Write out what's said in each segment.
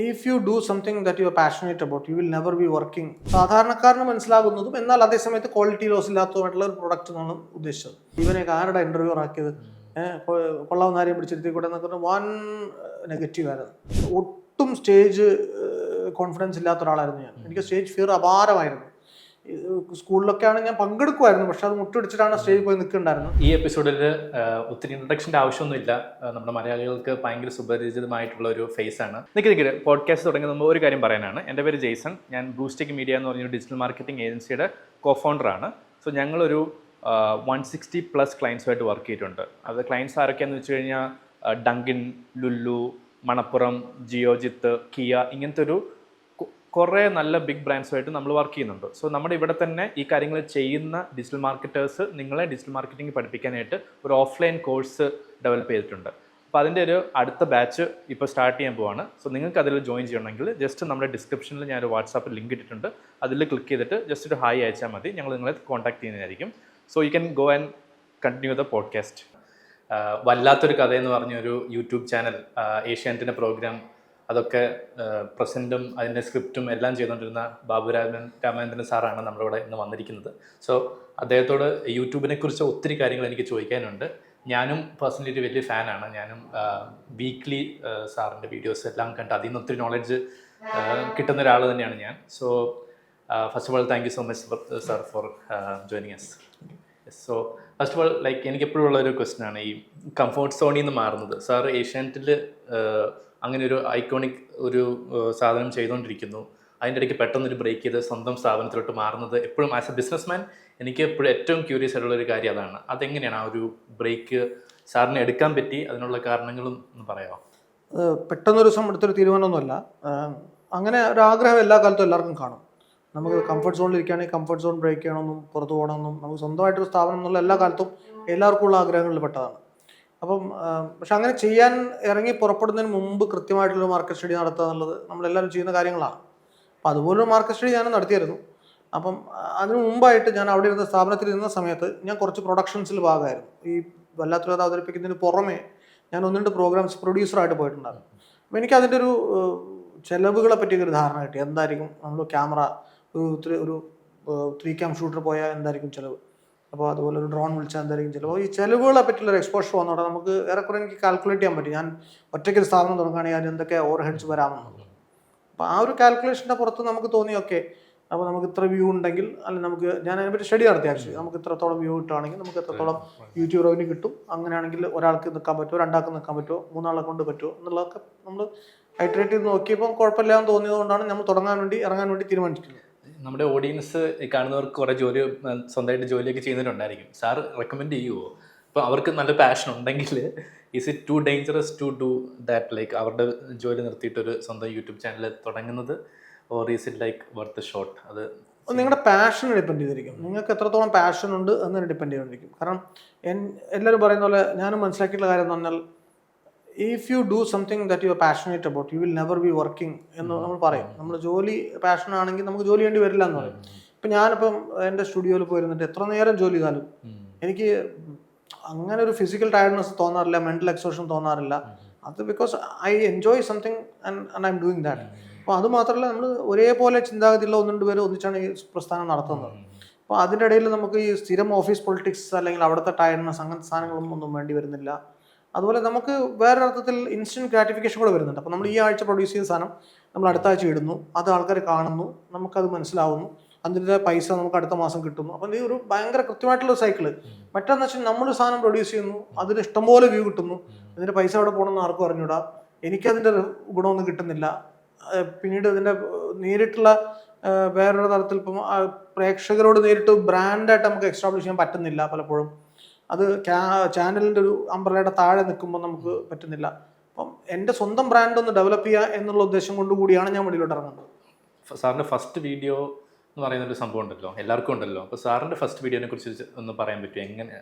If you do something that you are passionate about you will never be working. സാധാരണക്കാരന് മനസ്സിലാകുന്നതും എന്നാൽ അതേസമയത്ത് quality loss ഇല്ലാത്തതുമായിട്ടുള്ള ഒരു product എന്നാണ് ഉദ്ദേശിച്ചത്. ഇവനെയൊക്കെ ആരുടെ ഇന്റർവ്യൂ ആക്കിയത്, കൊള്ളാവുന്ന കാര്യം പിടിച്ചിരുത്തി കൂടെ എന്നൊക്കെ വൺ നെഗറ്റീവ് ആയിരുന്നു. ഒട്ടും സ്റ്റേജ് കോൺഫിഡൻസ് ഇല്ലാത്ത ഒരാളായിരുന്നു ഞാൻ. എനിക്ക് സ്റ്റേജ് ഫിയർ അപാരമായിരുന്നു. സ്കൂളിലൊക്കെ ആണ് ഞാൻ പങ്കെടുക്കുമായിരുന്നു, പക്ഷെ അത് മുട്ടടിച്ചിട്ടാണ് സ്റ്റേജിൽ പോയി നിൽക്കുന്നുണ്ടായിരുന്നു. ഈ എപ്പിസോഡിൽ ഒത്തിരി ഇൻട്രഡക്ഷൻ്റെ ആവശ്യമൊന്നുമില്ല. നമ്മുടെ മലയാളികൾക്ക് ഭയങ്കര സുപരിചിതമായിട്ടുള്ള ഒരു ഫേസ് ആണ്. നിൽക്ക് പോഡ്കാസ്റ്റ് തുടങ്ങുന്ന മുമ്പ് ഒരു കാര്യം പറയാനാണ്. എൻ്റെ പേര് ജെയ്സൺ. ഞാൻ ബ്ലൂസ്റ്റിക് മീഡിയ എന്ന് പറഞ്ഞൊരു ഡിജിറ്റൽ മാർക്കറ്റിംഗ് ഏജൻസിയുടെ കോഫൗണ്ടറാണ്. സോ ഞങ്ങളൊരു 160+ ക്ലയൻസുമായിട്ട് വർക്ക് ചെയ്തിട്ടുണ്ട്. അത് ക്ലയൻസ് ആരൊക്കെയാണെന്ന് വെച്ച് കഴിഞ്ഞാൽ ഡങ്കിൻ, ലുല്ലു, മണപ്പുറം, ജിയോജിത്ത്, കിയ, ഇങ്ങനത്തെ ഒരു കുറേ നല്ല ബിഗ് ബ്രാൻഡ്സുമായിട്ട് നമ്മൾ വർക്ക് ചെയ്യുന്നുണ്ട്. സോ നമ്മുടെ ഇവിടെ തന്നെ ഈ കാര്യങ്ങൾ ചെയ്യുന്ന ഡിജിറ്റൽ മാർക്കറ്റേഴ്സ് നിങ്ങളെ ഡിജിറ്റൽ മാർക്കറ്റിംഗ് പഠിപ്പിക്കാനായിട്ട് ഒരു ഓഫ്ലൈൻ കോഴ്സ് ഡെവലപ്പ് ചെയ്തിട്ടുണ്ട്. അപ്പോൾ അതിൻ്റെ ഒരു അടുത്ത ബാച്ച് ഇപ്പോൾ സ്റ്റാർട്ട് ചെയ്യാൻ പോവാണ്. സോ നിങ്ങൾക്ക് അതിൽ ജോയിൻ ചെയ്യണമെങ്കിൽ ജസ്റ്റ് നമ്മുടെ ഡിസ്ക്രിപ്ഷനിൽ ഞാനൊരു വാട്സാപ്പ് ലിങ്ക് ഇട്ടിട്ടുണ്ട്. അതിൽ ക്ലിക്ക് ചെയ്തിട്ട് ജസ്റ്റ് ഒരു ഹായ് അയച്ചാൽ മതി. ഞങ്ങൾ നിങ്ങളെ കോൺടാക്ട് ചെയ്യുന്നതായിരിക്കും. So you can go and continue the podcast. വല്ലാത്തൊരു കഥയെന്ന് പറഞ്ഞൊരു യൂട്യൂബ് ചാനൽ, ഏഷ്യാനെറ്റിൻ്റെ പ്രോഗ്രാം, അതൊക്കെ പ്രസൻറ്റും അതിൻ്റെ സ്ക്രിപ്റ്റും എല്ലാം ചെയ്തുകൊണ്ടിരുന്ന രാമേന്ദ്രൻ സാറാണ് നമ്മുടെ ഇവിടെ ഇന്ന് വന്നിരിക്കുന്നത്. സോ അദ്ദേഹത്തോട് യൂട്യൂബിനെ കുറിച്ച് ഒത്തിരി കാര്യങ്ങൾ എനിക്ക് ചോദിക്കാനുണ്ട്. ഞാനും പേഴ്സണലി ഒരു വലിയ ഫാനാണ്. ഞാനും വീക്ക്ലി സാറിൻ്റെ വീഡിയോസ് എല്ലാം കണ്ട് അതിൽ നിന്ന് ഒത്തിരി നോളജ് കിട്ടുന്ന ഒരാൾ തന്നെയാണ് ഞാൻ. So first of all thank you so much sir for joining us. So first of all എനിക്ക് എപ്പോഴും ഉള്ളൊരു ക്വസ്റ്റ്യൻ ആണ് ഈ കംഫോർട്ട് സോണിൽ നിന്ന് മാറുന്നത്. സാർ ഏഷ്യാനെറ്റിൽ അങ്ങനെ ഒരു ഐക്കോണിക് ഒരു സാധനം ചെയ്തുകൊണ്ടിരിക്കുന്നു. അതിൻ്റെ ഇടയ്ക്ക് പെട്ടെന്നൊരു ബ്രേക്ക് ചെയ്ത് സ്വന്തം സ്ഥാപനത്തിലോട്ട് മാറുന്നത് എപ്പോഴും ആസ് എ ബിസിനസ്മാൻ എനിക്ക് എപ്പോഴും ഏറ്റവും ക്യൂരിയസ് ആയിട്ടുള്ളൊരു കാര്യം അതാണ്. അതെങ്ങനെയാണ് ആ ഒരു ബ്രേക്ക് സാറിന് എടുക്കാൻ പറ്റി? അതിനുള്ള കാരണങ്ങളും ഒന്ന് പറയാമോ? പെട്ടെന്നൊരു ദിവസം എടുത്തൊരു തീരുമാനമൊന്നുമല്ല. അങ്ങനെ ഒരു ആഗ്രഹം എല്ലാ കാലത്തും എല്ലാവർക്കും കാണും. നമുക്ക് കംഫർട്ട് സോണിൽ ഇരിക്കുകയാണെങ്കിൽ കംഫർട്ട് സോൺ ബ്രേക്ക് ചെയ്യണമെന്നും പുറത്തു പോകണമെന്നും നമുക്ക് സ്വന്തമായിട്ടൊരു സ്ഥാപനം എന്നുള്ള എല്ലാ കാലത്തും എല്ലാവർക്കും ഉള്ള ആഗ്രഹങ്ങളിൽ പെട്ടതാണ്. അപ്പം പക്ഷെ അങ്ങനെ ചെയ്യാൻ ഇറങ്ങി പുറപ്പെടുന്നതിന് മുമ്പ് കൃത്യമായിട്ടുള്ള മാർക്കറ്റ് സ്റ്റഡി നടത്തുക എന്നുള്ളത് നമ്മളെല്ലാവരും ചെയ്യുന്ന കാര്യങ്ങളാണ്. അപ്പം അതുപോലൊരു മാർക്കറ്റ് സ്റ്റഡി ഞാൻ നടത്തിയായിരുന്നു. അപ്പം അതിന് മുമ്പായിട്ട് ഞാൻ അവിടെ ഇരുന്ന സ്ഥാപനത്തിൽ ഇരുന്ന സമയത്ത് ഞാൻ കുറച്ച് പ്രൊഡക്ഷൻസിൽ ഭാഗമായിരുന്നു. ഈ വല്ലാത്തൊരു കഥ അവതരിപ്പിക്കുന്നതിന് പുറമെ ഞാൻ 1-2 പ്രോഗ്രാംസ് പ്രൊഡ്യൂസറായിട്ട് പോയിട്ടുണ്ടായിരുന്നു. അപ്പോൾ എനിക്ക് അതിൻ്റെ ഒരു ചിലവുകളെ പറ്റിയൊക്കെ ഒരു ധാരണ കിട്ടി. എന്തായിരിക്കും നമ്മൾ ക്യാമറ ഒരു 3 ക്യാം ഷൂട്ടർ പോയാൽ എന്തായിരിക്കും ചിലവ്, അപ്പോൾ അതുപോലെ ഒരു ഡ്രോൺ വിളിച്ചാൽ എന്തായിരിക്കും ചിലവ്. ഈ ചിലവുകളെ പറ്റിയുള്ളൊരു എക്സ്പോഷർ വന്നോടെ നമുക്ക് ഏറെക്കുറെ എനിക്ക് കാൽക്കുലേറ്റ് ചെയ്യാൻ പറ്റും. ഞാൻ ഒറ്റയ്ക്കൊരു സ്ഥാപനം തുടങ്ങുകയാണെങ്കിൽ അതിന് എന്തൊക്കെ ഓവർ ഹെഡ്സ് വരാമെന്നുള്ളത്. അപ്പോൾ ആ ഒരു കാൽക്കുലേഷൻ്റെ പുറത്ത് നമുക്ക് തോന്നി ഓക്കെ, അപ്പോൾ നമുക്ക് ഇത്ര വ്യൂ ഉണ്ടെങ്കിൽ, അല്ലെങ്കിൽ നമുക്ക് ഞാൻ അതിനെപ്പറ്റി സ്റ്റഡി നടത്തി ആക്ച്വലി, നമുക്ക് ഇത്രത്തോളം വ്യൂ കിട്ടുകയാണെങ്കിൽ നമുക്ക് എത്രത്തോളം യൂട്യൂബ് റവന്യൂ കിട്ടും, അങ്ങനെയാണെങ്കിൽ ഒരാൾക്ക് നിൽക്കാൻ പറ്റുമോ, 2 ആൾക്ക് നിൽക്കാൻ പറ്റുമോ, 3 ആളെ കൊണ്ട് പറ്റുമോ എന്നുള്ളതൊക്കെ നമ്മൾ ഹൈട്രേറ്റ് ചെയ്ത് നോക്കിയപ്പോൾ കുഴപ്പമില്ലാന്ന് തോന്നിയതുകൊണ്ടാണ് നമ്മൾ ഇറങ്ങാൻ വേണ്ടി തീരുമാനിച്ചിട്ടുള്ളത്. നമ്മുടെ ഓഡിയൻസ് കാണുന്നവർക്ക് കുറേ സ്വന്തമായിട്ട് ജോലിയൊക്കെ ചെയ്യുന്നവരുണ്ടായിരിക്കും. സാർ റെക്കമെൻഡ് ചെയ്യുമോ? ഇപ്പോൾ അവർക്ക് നല്ല പാഷൻ ഉണ്ടെങ്കിൽ is it too dangerous to do that, അവരുടെ ജോലി നിർത്തിയിട്ടൊരു സ്വന്തം യൂട്യൂബ് ചാനൽ തുടങ്ങുന്നത്, or is it worth shot? അത് നിങ്ങളുടെ പാഷനെ ഡിപ്പെൻഡ് ചെയ്തിരിക്കും. നിങ്ങൾക്ക് എത്രത്തോളം പാഷൻ ഉണ്ട് എന്നതിനെ ഡിപ്പെൻഡ് ചെയ്തിരിക്കും. കാരണം എല്ലാവരും പറയുന്ന പോലെ ഞാനും മനസ്സിലാക്കിയിട്ടുള്ള കാര്യം എന്ന് പറഞ്ഞാൽ, if you do something that you are passionate about you will never be working എന്ന് നമ്മൾ പറയും. നമ്മൾ ജോലി പാഷൻ ആണെങ്കിൽ നമുക്ക് ജോലി ചെയ്യേണ്ടി വരില്ല എന്ന് പറയും. ഇപ്പം ഞാനിപ്പം എൻ്റെ സ്റ്റുഡിയോയിൽ പോയിരുന്നിട്ട് എത്ര നേരം ജോലി ചെയ്താലും എനിക്ക് അങ്ങനെ ഒരു ഫിസിക്കൽ ടയർഡ്നെസ് തോന്നാറില്ല, മെൻ്റൽ എക്സോഷൻ തോന്നാറില്ല. അത് because I enjoy something and I am doing that. അപ്പോൾ അത് മാത്രമല്ല, നമ്മൾ ഒരേപോലെ ചിന്താഗതിയുള്ള 1-2 പേര് ഒന്നിച്ചാണ് ഈ പ്രസ്ഥാനം നടത്തുന്നത്. അപ്പോൾ അതിൻ്റെ ഇടയിൽ നമുക്ക് ഈ സ്ഥിരം ഓഫീസ് പൊളിറ്റിക്സ് അല്ലെങ്കിൽ അവിടുത്തെ ടയർഡ്നെസ് അങ്ങനത്തെ സാധനങ്ങളൊന്നും ഒന്നും വേണ്ടി വരുന്നില്ല. അതുപോലെ നമുക്ക് വേറൊരർത്ഥത്തിൽ ഇൻസ്റ്റൻറ്റ് ഗ്രാറ്റിഫിക്കേഷൻ കൂടെ വരുന്നുണ്ട്. അപ്പോൾ നമ്മൾ ഈ ആഴ്ച പ്രൊഡ്യൂസ് ചെയ്ത സാധനം നമ്മൾ അടുത്ത ആഴ്ച ഇടുന്നു, അത് ആൾക്കാർ കാണുന്നു, നമുക്കത് മനസ്സിലാവുന്നു, അതിൻ്റെ പൈസ നമുക്ക് അടുത്ത മാസം കിട്ടുന്നു. അപ്പം ഈ ഒരു ഭയങ്കര കൃത്യമായിട്ടുള്ള സൈക്കിള്. മറ്റെന്ന് വെച്ചാൽ നമ്മളൊരു സാധനം പ്രൊഡ്യൂസ് ചെയ്യുന്നു, അതിന് ഇഷ്ടംപോലെ വ്യൂ കിട്ടുന്നു, ഇതിൻ്റെ പൈസ അവിടെ പോകണമെന്ന് ആർക്കും അറിഞ്ഞൂടാ, എനിക്കതിൻ്റെ ഗുണമൊന്നും കിട്ടുന്നില്ല. പിന്നീട് ഇതിൻ്റെ നേരിട്ടുള്ള വേറൊരു തരത്തിൽ ഇപ്പം പ്രേക്ഷകരോട് നേരിട്ട് ബ്രാൻഡായിട്ട് നമുക്ക് എക്സ്റ്റാബ്ലിഷ് ചെയ്യാൻ പറ്റുന്നില്ല പലപ്പോഴും. അത് ചാനലിൻ്റെ ഒരു അംബ്രലയുടെ താഴെ നിൽക്കുമ്പോൾ നമുക്ക് പറ്റുന്നില്ല. അപ്പം എൻ്റെ സ്വന്തം ബ്രാൻഡ് ഒന്ന് ഡെവലപ്പ് ചെയ്യുക എന്നുള്ള ഉദ്ദേശം കൊണ്ടുകൂടിയാണ് ഞാൻ വെളിയിലോട്ട് ഇറങ്ങുന്നത്. സാറിൻ്റെ ഫസ്റ്റ് വീഡിയോ എന്ന് പറയുന്നൊരു സംഭവം ഉണ്ടല്ലോ, എല്ലാവർക്കും ഉണ്ടല്ലോ. അപ്പോൾ സാറിൻ്റെ ഫസ്റ്റ് വീഡിയോനെ കുറിച്ച് ഒന്ന് പറയാൻ പറ്റുമോ? എങ്ങനെ,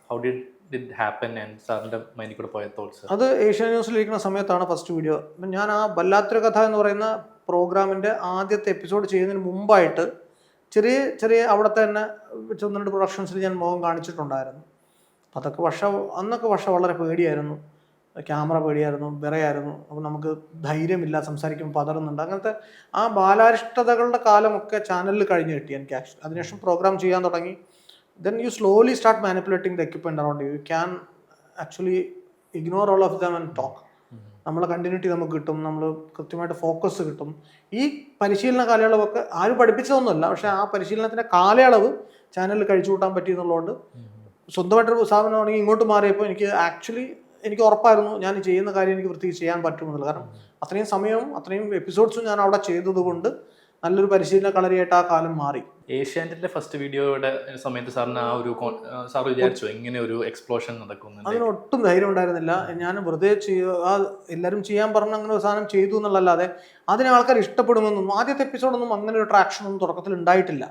how did it happen and സാറിൻ്റെ മൈൻഡിൽ കൂടെ പോയ തോട്ട്സ്? അത് ഏഷ്യാ ന്യൂസിലിരിക്കുന്ന സമയത്താണ് ഫസ്റ്റ് വീഡിയോ. ഞാൻ ആ വല്ലാത്തൊരു കഥ എന്ന് പറയുന്ന പ്രോഗ്രാമിൻ്റെ ആദ്യത്തെ എപ്പിസോഡ് ചെയ്യുന്നതിന് മുമ്പായിട്ട് ചെറിയ അവിടുത്തെ തന്നെ 1-2 പ്രൊഡക്ഷൻസിൽ ഞാൻ മുഖം കാണിച്ചിട്ടുണ്ടായിരുന്നു. അതൊക്കെ അന്നൊക്കെ വളരെ പേടിയായിരുന്നു. ക്യാമറ പേടിയായിരുന്നു, വിറയായിരുന്നു. അപ്പോൾ നമുക്ക് ധൈര്യമില്ല, സംസാരിക്കുമ്പോൾ പതറുന്നുണ്ട്. അങ്ങനത്തെ ആ ബാലാരിഷ്ടതകളുടെ കാലമൊക്കെ ചാനലിൽ കഴിഞ്ഞ് കിട്ടി എനിക്ക് ആക്ച്വലി. അതിനുശേഷം പ്രോഗ്രാം ചെയ്യാൻ തുടങ്ങി. Then you slowly start manipulating the equipment around U. You can actually ignore all of them and talk. നമ്മളെ കണ്ടിന്യൂറ്റി നമുക്ക് കിട്ടും, നമ്മൾ കൃത്യമായിട്ട് ഫോക്കസ് കിട്ടും. ഈ പരിശീലന കാലയളവൊക്കെ ആരും പഠിപ്പിച്ചതൊന്നുമല്ല, പക്ഷേ ആ പരിശീലനത്തിൻ്റെ കാലയളവ് ചാനലിൽ കഴിച്ചു കൂട്ടാൻ പറ്റിയെന്നുള്ളതുകൊണ്ട് സ്വന്തമായിട്ടൊരു സ്ഥാപനമാണെങ്കിൽ ഇങ്ങോട്ട് മാറിയപ്പോൾ എനിക്ക് ആക്ച്വലി എനിക്ക് ഉറപ്പായിരുന്നു ഞാൻ ചെയ്യുന്ന കാര്യം എനിക്ക് വൃത്തിക്ക് ചെയ്യാൻ പറ്റുമെന്നുള്ളത്. കാരണം അത്രയും സമയവും അത്രയും എപ്പിസോഡ്സും ഞാൻ അവിടെ ചെയ്തതുകൊണ്ട് നല്ലൊരു പരിശീലന കളരിയായിട്ട് ആ കാലം മാറി. ഏഷ്യാനെറ്റിന്റെ ഫസ്റ്റ് വീഡിയോയുടെ സമയത്ത് സാറിന് ആ ഒരു സാർ വിചാരിച്ചു ഇങ്ങനെ ഒരു എക്സ്പ്ലോഷൻ നടക്കുന്നു? അതിന് ഒട്ടും ധൈര്യം ഉണ്ടായിരുന്നില്ല. ഞാൻ വെറുതെ എല്ലാവരും ചെയ്യാൻ പറഞ്ഞ അങ്ങനെ ഒരു സാധനം ചെയ്തു എന്നുള്ളല്ലാതെ അതിനെ ആൾക്കാർ ഇഷ്ടപ്പെടുമെന്നും ആദ്യത്തെ എപ്പിസോഡൊന്നും അങ്ങനെ ഒരു ട്രാക്ഷനൊന്നും തുടക്കത്തിൽ ഉണ്ടായിട്ടില്ല.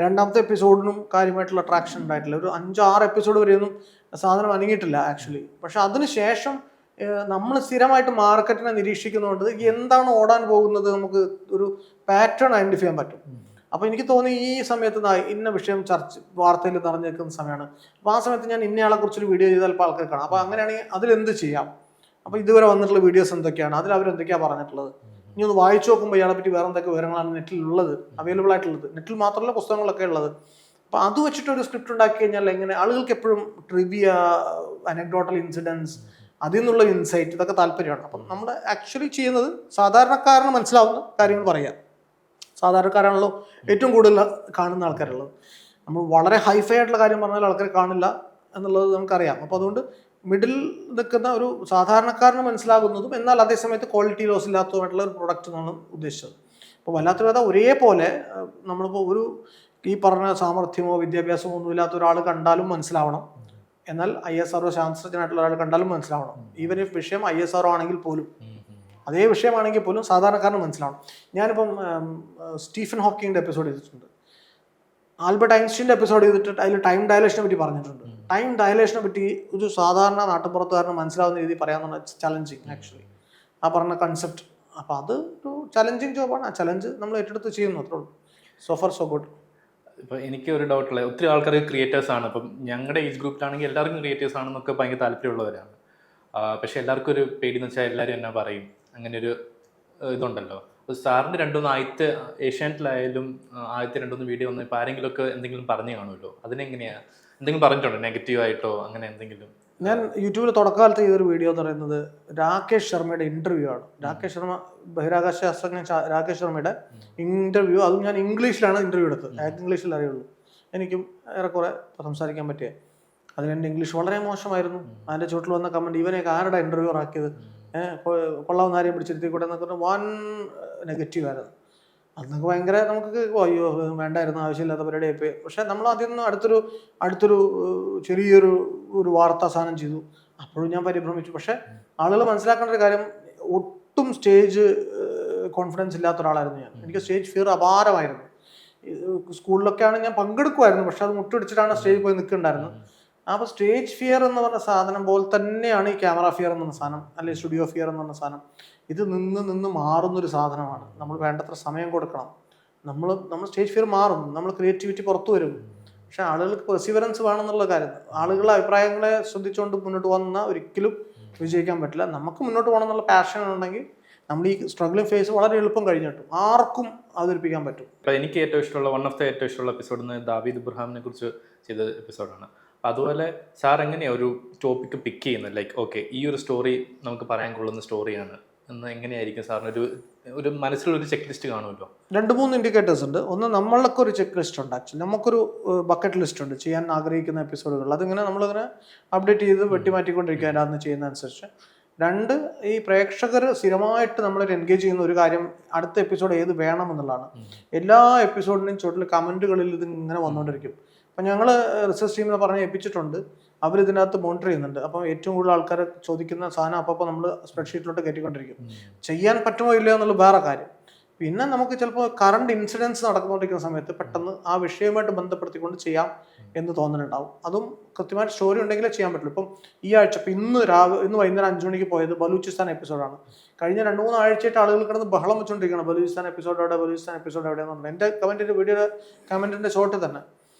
രണ്ടാമത്തെ എപ്പിസോഡിനും കാര്യമായിട്ടുള്ള ട്രാക്ഷൻ ഉണ്ടായിട്ടില്ല. ഒരു 5-6 എപ്പിസോഡ് വരെയൊന്നും സാധനം അനങ്ങിയിട്ടില്ല ആക്ച്വലി. പക്ഷെ അതിന് ശേഷം നമ്മൾ സ്ഥിരമായിട്ട് മാർക്കറ്റിനെ നിരീക്ഷിക്കുന്നതുകൊണ്ട് എന്താണ് ഓടാൻ പോകുന്നത് നമുക്ക് ഒരു പാറ്റേൺ ഐഡന്റിഫൈ ചെയ്യാൻ പറ്റും. അപ്പോൾ എനിക്ക് തോന്നി ഈ സമയത്ത് ഇന്ന വിഷയം വാർത്തയിൽ നിറഞ്ഞു നിൽക്കുന്ന സമയമാണ്. അപ്പോൾ ആ സമയത്ത് ഞാൻ ഇന്നയാളെ കുറിച്ചൊരു വീഡിയോ ചെയ്താൽ ഇപ്പോൾ ആൾക്കാർ കാണാം. അപ്പോൾ അങ്ങനെയാണെങ്കിൽ അതിലെന്ത് ചെയ്യാം? അപ്പോൾ ഇതുവരെ വന്നിട്ടുള്ള വീഡിയോസ് എന്തൊക്കെയാണ്, അതിൽ അവരെന്തൊക്കെയാണ് പറഞ്ഞിട്ടുള്ളത്, ഇനി ഒന്ന് വായിച്ചു നോക്കുമ്പോൾ ഇയാളെ പറ്റി വേറെ എന്തൊക്കെ വിവരങ്ങളാണ് നെറ്റിലുള്ളത്, അവൈലബിൾ ആയിട്ടുള്ളത്. നെറ്റിൽ മാത്രമല്ല പുസ്തകങ്ങളൊക്കെ ഉള്ളത്. അപ്പോൾ അത് വെച്ചിട്ടൊരു സ്ക്രിപ്റ്റ് ഉണ്ടാക്കി കഴിഞ്ഞാൽ എങ്ങനെ ആളുകൾക്ക് എപ്പോഴും ട്രിവിയ, അനക്ഡോട്ടൽ ഇൻസിഡൻസ്, അതിൽ നിന്നുള്ള ഇൻസൈറ്റ്, ഇതൊക്കെ താല്പര്യമാണ്. അപ്പം നമ്മൾ ആക്ച്വലി ചെയ്യുന്നത് സാധാരണക്കാരന് മനസ്സിലാവുന്ന കാര്യങ്ങൾ പറയാം. സാധാരണക്കാരാണല്ലോ ഏറ്റവും കൂടുതൽ കാണുന്ന ആൾക്കാരുള്ളത്. നമ്മൾ വളരെ ഹൈഫൈ ആയിട്ടുള്ള കാര്യം പറഞ്ഞാൽ ആൾക്കാർ കാണില്ല എന്നുള്ളത് നമുക്കറിയാം. അപ്പോൾ അതുകൊണ്ട് മിഡിൽ നിൽക്കുന്ന ഒരു സാധാരണക്കാരന് മനസ്സിലാകുന്നതും എന്നാൽ അതേസമയത്ത് ക്വാളിറ്റി ലോസ് ഇല്ലാത്തതുമായിട്ടുള്ള ഒരു പ്രൊഡക്റ്റ് എന്നാണ് ഉദ്ദേശിച്ചത്. അപ്പോൾ വല്ലാത്ത വേദ ഒരേപോലെ നമ്മളിപ്പോൾ ഒരു ഈ പറഞ്ഞ സാമർഥ്യമോ വിദ്യാഭ്യാസമോ ഒന്നും ഇല്ലാത്ത ഒരാൾ കണ്ടാലും മനസ്സിലാവണം. എന്നാൽ ISRO ശാസ്ത്രജ്ഞനായിട്ടുള്ള ഒരാൾ കണ്ടാലും മനസ്സിലാവണം. ഈവൻ ഈ വിഷയം ISRO ആണെങ്കിൽ പോലും, അതേ വിഷയമാണെങ്കിൽ പോലും സാധാരണക്കാരന് മനസ്സിലാവണം. ഞാനിപ്പം സ്റ്റീഫൻ ഹോക്കിങ്ങിൻ്റെ എപ്പിസോഡ് ചെയ്തിട്ടുണ്ട്, ആൽബർട്ട് ഐൻസ്റ്റീൻ്റെ എപ്പിസോഡ് ചെയ്തിട്ട് അതിൽ ടൈം ഡയലേഷനെ പറ്റി പറഞ്ഞിട്ടുണ്ട്. ടൈം ഡയലേഷനെ പറ്റി ഒരു സാധാരണ നാട്ടുപുറത്തുകാരന് മനസ്സിലാവുന്ന രീതിയിൽ പറയാമെന്ന് പറഞ്ഞാൽ ചലഞ്ചിങ് ആക്ച്വലി ആ പറഞ്ഞ കൺസെപ്റ്റ്. അപ്പോൾ അത് ഒരു ചലഞ്ചിങ് ജോബാണ്. ആ ചലഞ്ച് നമ്മൾ ഏറ്റെടുത്ത് ചെയ്യുന്നു, അത്രേ ഉള്ളൂ. So far so good. ഇപ്പോൾ എനിക്ക് ഒരു ഡൗട്ടുള്ള ഒത്തിരി ആൾക്കാർ ക്രിയേറ്റേഴ്സാണ്. ഇപ്പം ഞങ്ങളുടെ ഏജ് ഗ്രൂപ്പിലാണെങ്കിൽ എല്ലാവർക്കും ക്രിയേറ്റേഴ്സ് ആണെന്നൊക്കെ ഭയങ്കര താല്പര്യമുള്ളവരാണ്. പക്ഷെ എല്ലാവർക്കും ഒരു പേടിയെന്ന് വെച്ചാൽ എല്ലാവരും എന്നാ പറയും, അങ്ങനെ ഒരു ഇതുണ്ടല്ലോ. അപ്പോൾ സാറിൻ്റെ ആദ്യത്തെ ഏഷ്യാനെറ്റിലായാലും ആദ്യത്തെ 2-3 വീഡിയോ വന്ന് ഇപ്പോൾ ആരെങ്കിലുമൊക്കെ എന്തെങ്കിലും പറഞ്ഞു കാണുമല്ലോ, അതിനെങ്ങനെയാണ് എന്തെങ്കിലും പറഞ്ഞിട്ടുണ്ടോ നെഗറ്റീവായിട്ടോ അങ്ങനെ എന്തെങ്കിലും? ഞാൻ യൂട്യൂബിൽ തുടക്കകാലത്ത് ചെയ്തൊരു വീഡിയോ എന്ന് പറയുന്നത് രാകേഷ് ശർമ്മയുടെ ഇൻ്റർവ്യൂ ആണ്. രാകേഷ് ശർമ്മ ബഹിരാകാശ ശാസ്ത്രജ്ഞൻ രാകേഷ് ശർമ്മയുടെ ഇൻ്റർവ്യൂ, അതും ഞാൻ ഇംഗ്ലീഷിലാണ് ഇൻ്റർവ്യൂ എടുത്തത്. ഇംഗ്ലീഷിൽ അറിയുള്ളൂ, എനിക്കും ഏറെക്കുറെ സംസാരിക്കാൻ പറ്റിയ. അതിലെൻ്റെ ഇംഗ്ലീഷ് വളരെ മോശമായിരുന്നു. അതിൻ്റെ ചുവട്ടിൽ വന്ന കമൻറ്റ്, ഇവനെയൊക്കെ ആരുടെ ഇൻ്റർവ്യൂ ആക്കിയത്, കൊള്ളാവുന്ന ആരെയും പിടിച്ചിരുത്തിക്കൂടെ എന്നൊക്കെ വൻ നെഗറ്റീവ് ആയിരുന്നു. അന്നൊക്കെ ഭയങ്കര നമുക്ക് അയ്യോ വേണ്ടായിരുന്നു, ആവശ്യമില്ലാത്ത പരിപാടിയായി പോയി. പക്ഷെ നമ്മൾ അതിൽ നിന്ന് അടുത്തൊരു ചെറിയൊരു വാർത്താ സാധനം ചെയ്തു. അപ്പോഴും ഞാൻ പരിഭ്രമിച്ചു. പക്ഷെ ആളുകൾ മനസ്സിലാക്കേണ്ട ഒരു കാര്യം, ഒട്ടും സ്റ്റേജ് കോൺഫിഡൻസ് ഇല്ലാത്ത ഒരാളായിരുന്നു ഞാൻ. എനിക്ക് സ്റ്റേജ് ഫിയർ അപാരമായിരുന്നു. സ്കൂളിലൊക്കെ ആണ് ഞാൻ പങ്കെടുക്കുമായിരുന്നു, പക്ഷെ അത് മുട്ടുപിടിച്ചിട്ടാണ് സ്റ്റേജിൽ പോയി നിൽക്കുന്നുണ്ടായിരുന്നത്. അപ്പോൾ സ്റ്റേജ് ഫിയർ എന്ന് പറഞ്ഞ സാധനം പോലെ തന്നെയാണ് ഈ ക്യാമറ ഫിയർ എന്ന് പറഞ്ഞ സാധനം, അല്ലെങ്കിൽ സ്റ്റുഡിയോ ഫിയർ എന്ന് പറഞ്ഞ സാധനം. ഇത് നിന്ന് മാറുന്നൊരു സാധനമാണ്. നമ്മൾ വേണ്ടത്ര സമയം കൊടുക്കണം. നമ്മൾ സ്റ്റേജ് ഫിയർ മാറും, നമ്മൾ ക്രിയേറ്റിവിറ്റി പുറത്തു വരും. പക്ഷെ ആളുകൾക്ക് പെർസിവറൻസ് വേണമെന്നുള്ള കാര്യം, ആളുകളുടെ അഭിപ്രായങ്ങളെ ശ്രദ്ധിച്ചുകൊണ്ട് മുന്നോട്ട് പോകുന്ന ഒരിക്കലും വിജയിക്കാൻ പറ്റില്ല. നമുക്ക് മുന്നോട്ട് പോകണം എന്നുള്ള പാഷൻ ഉണ്ടെങ്കിൽ നമ്മൾ ഈ സ്ട്രഗ്ലിംഗ് ഫേസ് വളരെ എളുപ്പം കഴിഞ്ഞിട്ടും ആർക്കും അവതരിപ്പിക്കാൻ പറ്റും. അപ്പോൾ എനിക്ക് ഏറ്റവും ഇഷ്ടമുള്ള ഏറ്റവും ഇഷ്ടമുള്ള എപ്പിസോഡ് ദാവീദ് ഇബ്രാഹിമിനെ കുറിച്ച് ചെയ്ത എപ്പിസോഡാണ്. അതുപോലെ സാർ എങ്ങനെയാണ് ഒരു ടോപ്പിക്ക് പിക്ക് ചെയ്യുന്നത്? ലൈക്ക് ഓക്കെ, ഈ ഒരു സ്റ്റോറി നമുക്ക് പറയാൻ കൊള്ളുന്ന സ്റ്റോറിയാണ് എന്ന് എങ്ങനെയായിരിക്കും സാറിന് ഒരു മനസ്സിലൊരു ചെക്ക് ലിസ്റ്റ് കാണുമല്ലോ? 2-3 ഇൻഡിക്കേറ്റേഴ്സ് ഉണ്ട്. ഒന്ന്, നമ്മൾക്ക് ഒരു ചെക്ക് ലിസ്റ്റ് ഉണ്ട്. ആക്ച്വലി നമുക്കൊരു ബക്കറ്റ് ലിസ്റ്റ് ഉണ്ട് ചെയ്യാൻ ആഗ്രഹിക്കുന്ന എപ്പിസോഡുകൾ. അതിങ്ങനെ നമ്മളിങ്ങനെ അപ്ഡേറ്റ് ചെയ്ത് വെട്ടിമാറ്റിക്കൊണ്ടിരിക്കുക അതിനകത്ത് ചെയ്യുന്നതനുസരിച്ച്. 2, ഈ പ്രേക്ഷകർ സ്ഥിരമായിട്ട് നമ്മളൊരു എൻഗേജ് ചെയ്യുന്ന ഒരു കാര്യം അടുത്ത എപ്പിസോഡ് ഏത് വേണമെന്നുള്ളതാണ്. എല്ലാ എപ്പിസോഡിനും ചുവട്ടിൽ കമൻറ്റുകളിൽ ഇത് ഇങ്ങനെ വന്നുകൊണ്ടിരിക്കും. അപ്പം ഞങ്ങൾ റിസർച്ച് ടീമിനെ പറഞ്ഞ് ഏൽപ്പിച്ചിട്ടുണ്ട്, അവരിതിനകത്ത് മോണിറ്റർ ചെയ്യുന്നുണ്ട്. അപ്പം ഏറ്റവും കൂടുതൽ ആൾക്കാർ ചോദിക്കുന്ന സാധനം അപ്പോൾ നമ്മൾ സ്പ്രെഡ്ഷീറ്റിലോട്ട് കയറ്റിക്കൊണ്ടിരിക്കും. ചെയ്യാൻ പറ്റുമോ ഇല്ലയോ എന്നുള്ള വേറെ കാര്യം. പിന്നെ നമുക്ക് ചിലപ്പോൾ കറണ്ട് ഇൻസിഡൻസ് നടന്നുകൊണ്ടിരിക്കുന്ന സമയത്ത് പെട്ടെന്ന് ആ വിഷയവുമായിട്ട് ബന്ധപ്പെടുത്തിക്കൊണ്ട് ചെയ്യാം എന്ന് തോന്നുന്നുണ്ടാവും. അതും കൃത്യമായിട്ട് സ്റ്റോറി ഉണ്ടെങ്കിലേ ചെയ്യാൻ പറ്റുള്ളൂ. ഇപ്പം ഈ ആഴ്ച ഇപ്പം ഇന്ന് വൈകുന്നേരം 5 മണിക്ക് പോയത് ബലൂചിസ്ഥാൻ എപ്പിസോഡാണ്. കഴിഞ്ഞ 2-3 ആഴ്ചയായിട്ട് ആളുകൾ കിടന്ന് ബഹളം വെച്ചുകൊണ്ടിരിക്കണം, ബലൂചിസ്ഥാൻ എപ്പിസോഡ് എവിടെയെന്നുണ്ട്. എൻ്റെ വീഡിയോയുടെ കമൻറ്റിൻ്റെ ഷോർട്ട് തന്നെ.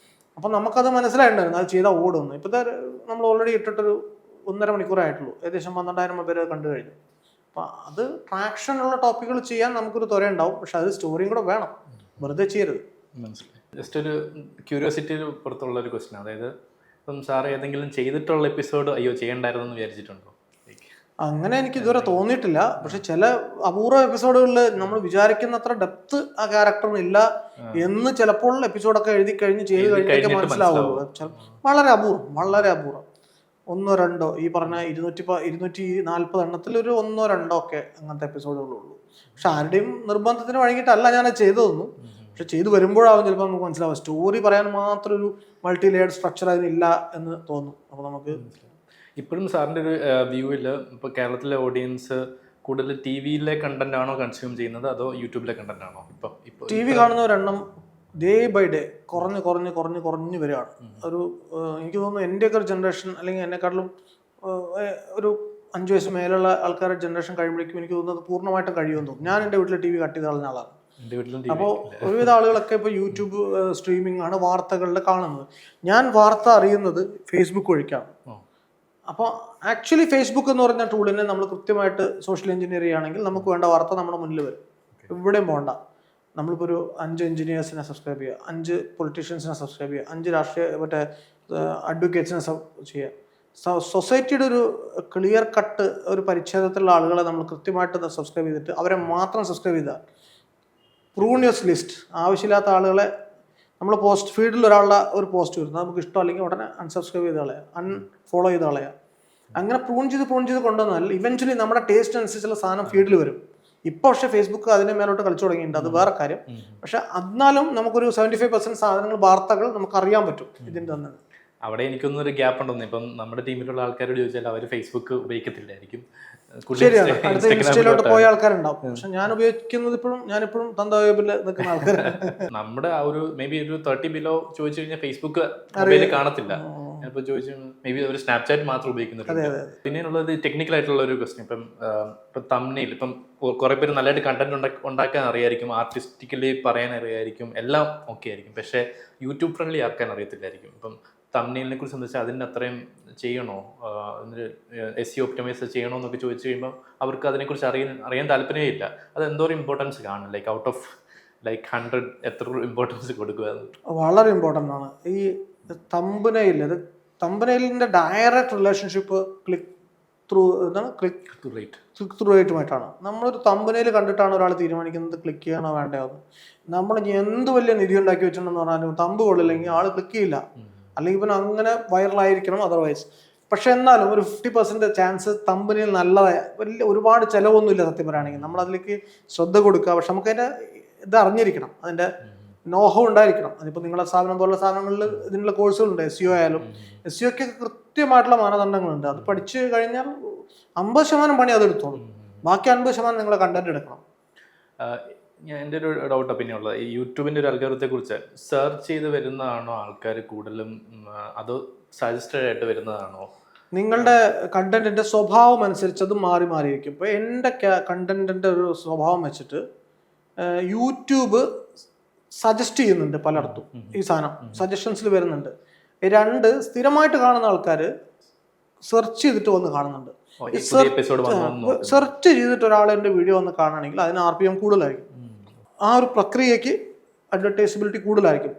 അപ്പം നമുക്കത് മനസ്സിലായിട്ടുണ്ടായിരുന്നു അത് ചെയ്താൽ ഓടുന്നു. ഇപ്പോഴത്തെ നമ്മൾ ഓൾറെഡി ഇട്ടിട്ടൊരു 1.5 മണിക്കൂറായിട്ടുള്ളൂ, ഏകദേശം 12,000 പേര് കണ്ടു കഴിഞ്ഞു. അപ്പം അത് ട്രാക്ഷൻ ഉള്ള ടോപ്പിക്കുകൾ ചെയ്യാൻ നമുക്കൊരു ത്വര ഉണ്ടാവും, പക്ഷെ അത് സ്റ്റോറിയും കൂടെ വേണം, വെറുതെ ചെയ്യരുത്. മനസ്സിലായി. ജസ്റ്റ് ഒരു ക്യൂരിയോസിറ്റി പുറത്തുള്ള ഒരു ക്വസ്റ്റ്യൻ, അതായത് ഇപ്പം സാർ ഏതെങ്കിലും ചെയ്തിട്ടുള്ള എപ്പിസോഡ് അയ്യോ ചെയ്യണ്ടായിരുന്നു എന്ന് വിചാരിച്ചിട്ടുണ്ടോ? അങ്ങനെ എനിക്ക് ഇതുവരെ തോന്നിയിട്ടില്ല. പക്ഷെ ചില അപൂർവ എപ്പിസോഡുകളിൽ നമ്മൾ വിചാരിക്കുന്നത്ര ഡെപ്ത് ആ ക്യാരക്ടറിന് ഇല്ല എന്ന് ചിലപ്പോൾ എപ്പിസോഡൊക്കെ എഴുതി കഴിഞ്ഞ് ചെയ്ത് കഴിഞ്ഞൊക്കെ മനസ്സിലാവുള്ളൂ. വളരെ അപൂർവം, വളരെ അപൂർവം. 1-2 ഈ പറഞ്ഞ 240 എണ്ണത്തിൽ ഒരു 1-2 ഒക്കെ അങ്ങനത്തെ എപ്പിസോഡുകളുള്ളൂ. പക്ഷെ ആരുടെയും നിർബന്ധത്തിന് വഴങ്ങിയിട്ടല്ല ഞാനത് ചെയ്തതൊന്നും. പക്ഷെ ചെയ്തു വരുമ്പോഴാവും ചിലപ്പോൾ നമുക്ക് മനസ്സിലാവും സ്റ്റോറി പറയാൻ മാത്രം ഒരു മൾട്ടി ലെയർഡ് സ്ട്രക്ചർ അതിനില്ല എന്ന് തോന്നും. അപ്പോൾ നമുക്ക് ഇപ്പോഴും സാറിൻ്റെ ഒരു വ്യൂവിൽ ഇപ്പോൾ കേരളത്തിലെ ഓഡിയൻസ് കൂടുതൽ ടി വിയിലെ കണ്ടന്റ് ആണോ കൺസ്യൂം ചെയ്യുന്നത് അതോ യൂട്യൂബിലെ കണ്ടന്റ് ആണോ? ഇപ്പോൾ ടി വി കാണുന്നവരെണ്ണം ഡേ ബൈ ഡേ കുറഞ്ഞ് വരികയാണ്. ഒരു എനിക്ക് തോന്നുന്നു എൻ്റെയൊക്കെ ഒരു ജനറേഷൻ, അല്ലെങ്കിൽ എന്നെക്കാട്ടിലും ഒരു 5 വയസ്സ് മേലുള്ള ആൾക്കാരുടെ ജനറേഷൻ കഴിയുമ്പോഴേക്കും എനിക്ക് തോന്നുന്നത് പൂർണ്ണമായിട്ടും കഴിയുമെന്ന് തോന്നുന്നു. ഞാൻ എൻ്റെ വീട്ടിൽ ടി വി കട്ട് ചെയ്ത് കളഞ്ഞ ആളാണ്. അപ്പോൾ ഒരുവിധ ആളുകളൊക്കെ ഇപ്പോൾ യൂട്യൂബ് സ്ട്രീമിംഗ് ആണ് വാർത്തകളുടെ കാണുന്നത്. ഞാൻ വാർത്ത അറിയുന്നത് ഫേസ്ബുക്ക് വഴിക്കാണ്. അപ്പോൾ ആക്ച്വലി ഫേസ്ബുക്ക് എന്ന് പറഞ്ഞ ടൂളിനെ നമ്മൾ കൃത്യമായിട്ട് സോഷ്യൽ എഞ്ചിനീയർ ചെയ്യുകയാണെങ്കിൽ നമുക്ക് വേണ്ട വാർത്ത നമ്മുടെ മുന്നിൽ വരും. ഇവിടെയും പോകണ്ട. നമ്മളിപ്പോൾ ഒരു 5 എഞ്ചിനീയേഴ്സിനെ സബ്സ്ക്രൈബ് ചെയ്യുക, 5 പൊളിറ്റീഷ്യൻസിനെ സബ്സ്ക്രൈബ് ചെയ്യുക, 5 രാഷ്ട്രീയ അഡ്വക്കേറ്റ്സിനെ ചെയ്യുക. സൊസൈറ്റിയുടെ ഒരു ക്ലിയർ കട്ട് ഒരു പരിച്ഛേദത്തിലുള്ള ആളുകളെ നമ്മൾ കൃത്യമായിട്ട് സബ്സ്ക്രൈബ് ചെയ്തിട്ട് അവരെ മാത്രം സബ്സ്ക്രൈബ് ചെയ്താൽ പ്രൂണിയസ് ലിസ്റ്റ്, ആവശ്യമില്ലാത്ത ആളുകളെ നമ്മൾ പോസ്റ്റ് ഫീഡിൽ ഒരാളുടെ ഒരു പോസ്റ്റ് വരുന്നത് നമുക്ക് ഇഷ്ടം അല്ലെങ്കിൽ ഉടനെ അൺസബ്സ്ക്രൈബ് ചെയ്ത് കളയാം, അൺഫോളോ ചെയ്ത് കളയാം. അങ്ങനെ പ്രൂൺ ചെയ്ത് കൊണ്ടുവന്നാൽ ഇവൻച്വലി നമ്മുടെ ടേസ്റ്റ് അനുസരിച്ചുള്ള സാധനം ഫീഡിൽ വരും. ഇപ്പോൾ പക്ഷേ ഫേസ്ബുക്ക് അതിനെ മേലോട്ട് കളിച്ചു തുടങ്ങിയിട്ടുണ്ട്, അത് വേറെ കാര്യം. പക്ഷെ എന്നാലും നമുക്കൊരു 75% സാധനങ്ങൾ, വാർത്തകൾ നമുക്ക് അറിയാൻ പറ്റും ഇതിൻ്റെ തന്നെ. അവിടെ എനിക്കൊന്നും ഒരു ഗ്യാപ്പ് ഉണ്ടെന്ന്. ഇപ്പം നമ്മുടെ ടീമിലുള്ള ആൾക്കാരോട് ചോദിച്ചാൽ അവർ ഫേസ്ബുക്ക് ഉപയോഗിക്കത്തില്ലായിരിക്കും. ശരിയാണ്, അടുത്ത ഇൻസ്റ്റയിലോട്ട് പോയ ആൾക്കാരുണ്ടാവും. പക്ഷെ ഞാൻ ഉപയോഗിക്കുന്നത് ഞാനിപ്പോഴും തന്തയിൽ നിൽക്കുന്ന ആൾക്കാരാണ്. നമ്മുടെ ആ ഒരു മേ ബി ഒരു 30 ബിലോ ചോദിച്ചു കഴിഞ്ഞാൽ ഫേസ്ബുക്ക് മൊബൈലിൽ കാണത്തില്ല. ഞാനിപ്പോൾ ചോദിച്ചു മേ ബി ഒരു സ്നാപ്ചാറ്റ് മാത്രം ഉപയോഗിക്കുന്നുണ്ട്. പിന്നെയുള്ളത് ടെക്നിക്കൽ ആയിട്ടുള്ള ഒരു ക്വസ്റ്റ്യൻ. ഇപ്പം തംബ്നെയിൽ ഇപ്പം കുറെ പേര് നല്ലതായിട്ട് കണ്ടന്റ് ഉണ്ടാക്കാൻ അറിയായിരിക്കും, ആർട്ടിസ്റ്റിക്കലി പറയാൻ അറിയായിരിക്കും, എല്ലാം ഓക്കെ ആയിരിക്കും. പക്ഷേ യൂട്യൂബ് ഫ്രണ്ട്ലി ആക്കാൻ അറിയത്തില്ലായിരിക്കും. ഇപ്പം തംബ്നെയിലിനെ കുറിച്ച് സംബന്ധിച്ചാൽ അതിൻ്റെ അത്രയും ചെയ്യണോ, SEO ഒപ്റ്റിമൈസ് ചെയ്യണോ എന്നൊക്കെ ചോദിച്ചു കഴിയുമ്പോൾ അവർക്ക് അതിനെക്കുറിച്ച് അറിയാൻ താല്പര്യമേ ഇല്ല. അത് എന്തോരം ഇമ്പോർട്ടൻസ് കാണും? ലൈക്ക് ഔട്ട് ഓഫ് 100 എത്ര ഇമ്പോർട്ടൻസ് കൊടുക്കുക? വളരെ ഇമ്പോർട്ടൻ്റ് ആണ് ഈ തംബ്നെയിൽ. അത് തംബ്നെയിലിൻ്റെ ഡയറക്റ്റ് റിലേഷൻഷിപ്പ് ക്ലിക്ക് ത്രൂ റേറ്റുമായിട്ടാണ്. നമ്മളൊരു തംബ്നെയിൽ കണ്ടിട്ടാണ് ഒരാൾ തീരുമാനിക്കുന്നത് ക്ലിക്ക് ചെയ്യണോ വേണ്ടയോ. നമ്മൾ എന്ത് വലിയ നിധി ഉണ്ടാക്കി വെച്ചിട്ടുണ്ടെന്ന് പറഞ്ഞാലും തമ്പ് കൊള്ളില്ലെങ്കിൽ ആൾ ക്ലിക്ക് ചെയ്യില്ല, അല്ലെങ്കിൽ പിന്നെ അങ്ങനെ വൈറലായിരിക്കണം അതർവൈസ്. പക്ഷെ എന്നാലും ഒരു 50% ചാൻസ് തമ്പനിയിൽ നല്ലതായ വലിയ ഒരുപാട് ചിലവൊന്നുമില്ല സത്യം പറയുകയാണെങ്കിൽ. നമ്മൾ അതിലേക്ക് ശ്രദ്ധ കൊടുക്കുക. പക്ഷെ നമുക്ക് അതിൻ്റെ ഇത് അറിഞ്ഞിരിക്കണം, അതിൻ്റെ നോഹോ ഉണ്ടായിരിക്കണം. അതിപ്പോൾ നിങ്ങളുടെ സ്ഥാപനം പോലുള്ള സ്ഥാപനങ്ങളിൽ ഇതിനുള്ള കോഴ്സുകളുണ്ട്. SEO ആയാലും SEOക്ക് കൃത്യമായിട്ടുള്ള മാനദണ്ഡങ്ങളുണ്ട്. അത് പഠിച്ചു കഴിഞ്ഞാൽ 50% പണി അതെടുത്തോളും, ബാക്കി 50% നിങ്ങളെ കണ്ടന്റ് എടുക്കണം. എൻ്റെ ഒരു ഡൗട്ട് ഒപ്പീനിയൻ ഉള്ളത്, ഈ യൂട്യൂബിൻ്റെ ഒരു അൽഗോരിതത്തെ കുറിച്ച് സെർച്ച് ചെയ്ത് വരുന്നതാണോ ആൾക്കാർ കൂടുതലും, അതോ സജസ്റ്റഡ് ആയിട്ട് വരുന്നതാണോ? നിങ്ങളുടെ കണ്ടന്റിന്റെ സ്വഭാവം അനുസരിച്ച് അത് മാറിയിരിക്കും. ഇപ്പോൾ എൻ്റെ കണ്ടന്റിന്റെ ഒരു സ്വഭാവം വെച്ചിട്ട് യൂട്യൂബ് സജസ്റ്റ് ചെയ്യുന്നുണ്ട് പലയിടത്തും, ഈ സാധനം സജഷൻസിൽ വരുന്നുണ്ട്. 2 സ്ഥിരമായിട്ട് കാണുന്ന ആൾക്കാർ സെർച്ച് ചെയ്തിട്ട് വന്ന് കാണുന്നുണ്ട്. സെർച്ച് ചെയ്തിട്ട് ഒരാളെൻ്റെ വീഡിയോ വന്ന് കാണുകയാണെങ്കിൽ അതിന് RPM കൂടുതലായിരിക്കും. ആ ഒരു പ്രക്രിയക്ക് അഡ്വർടൈസബിലിറ്റി കൂടുതലായിരിക്കും.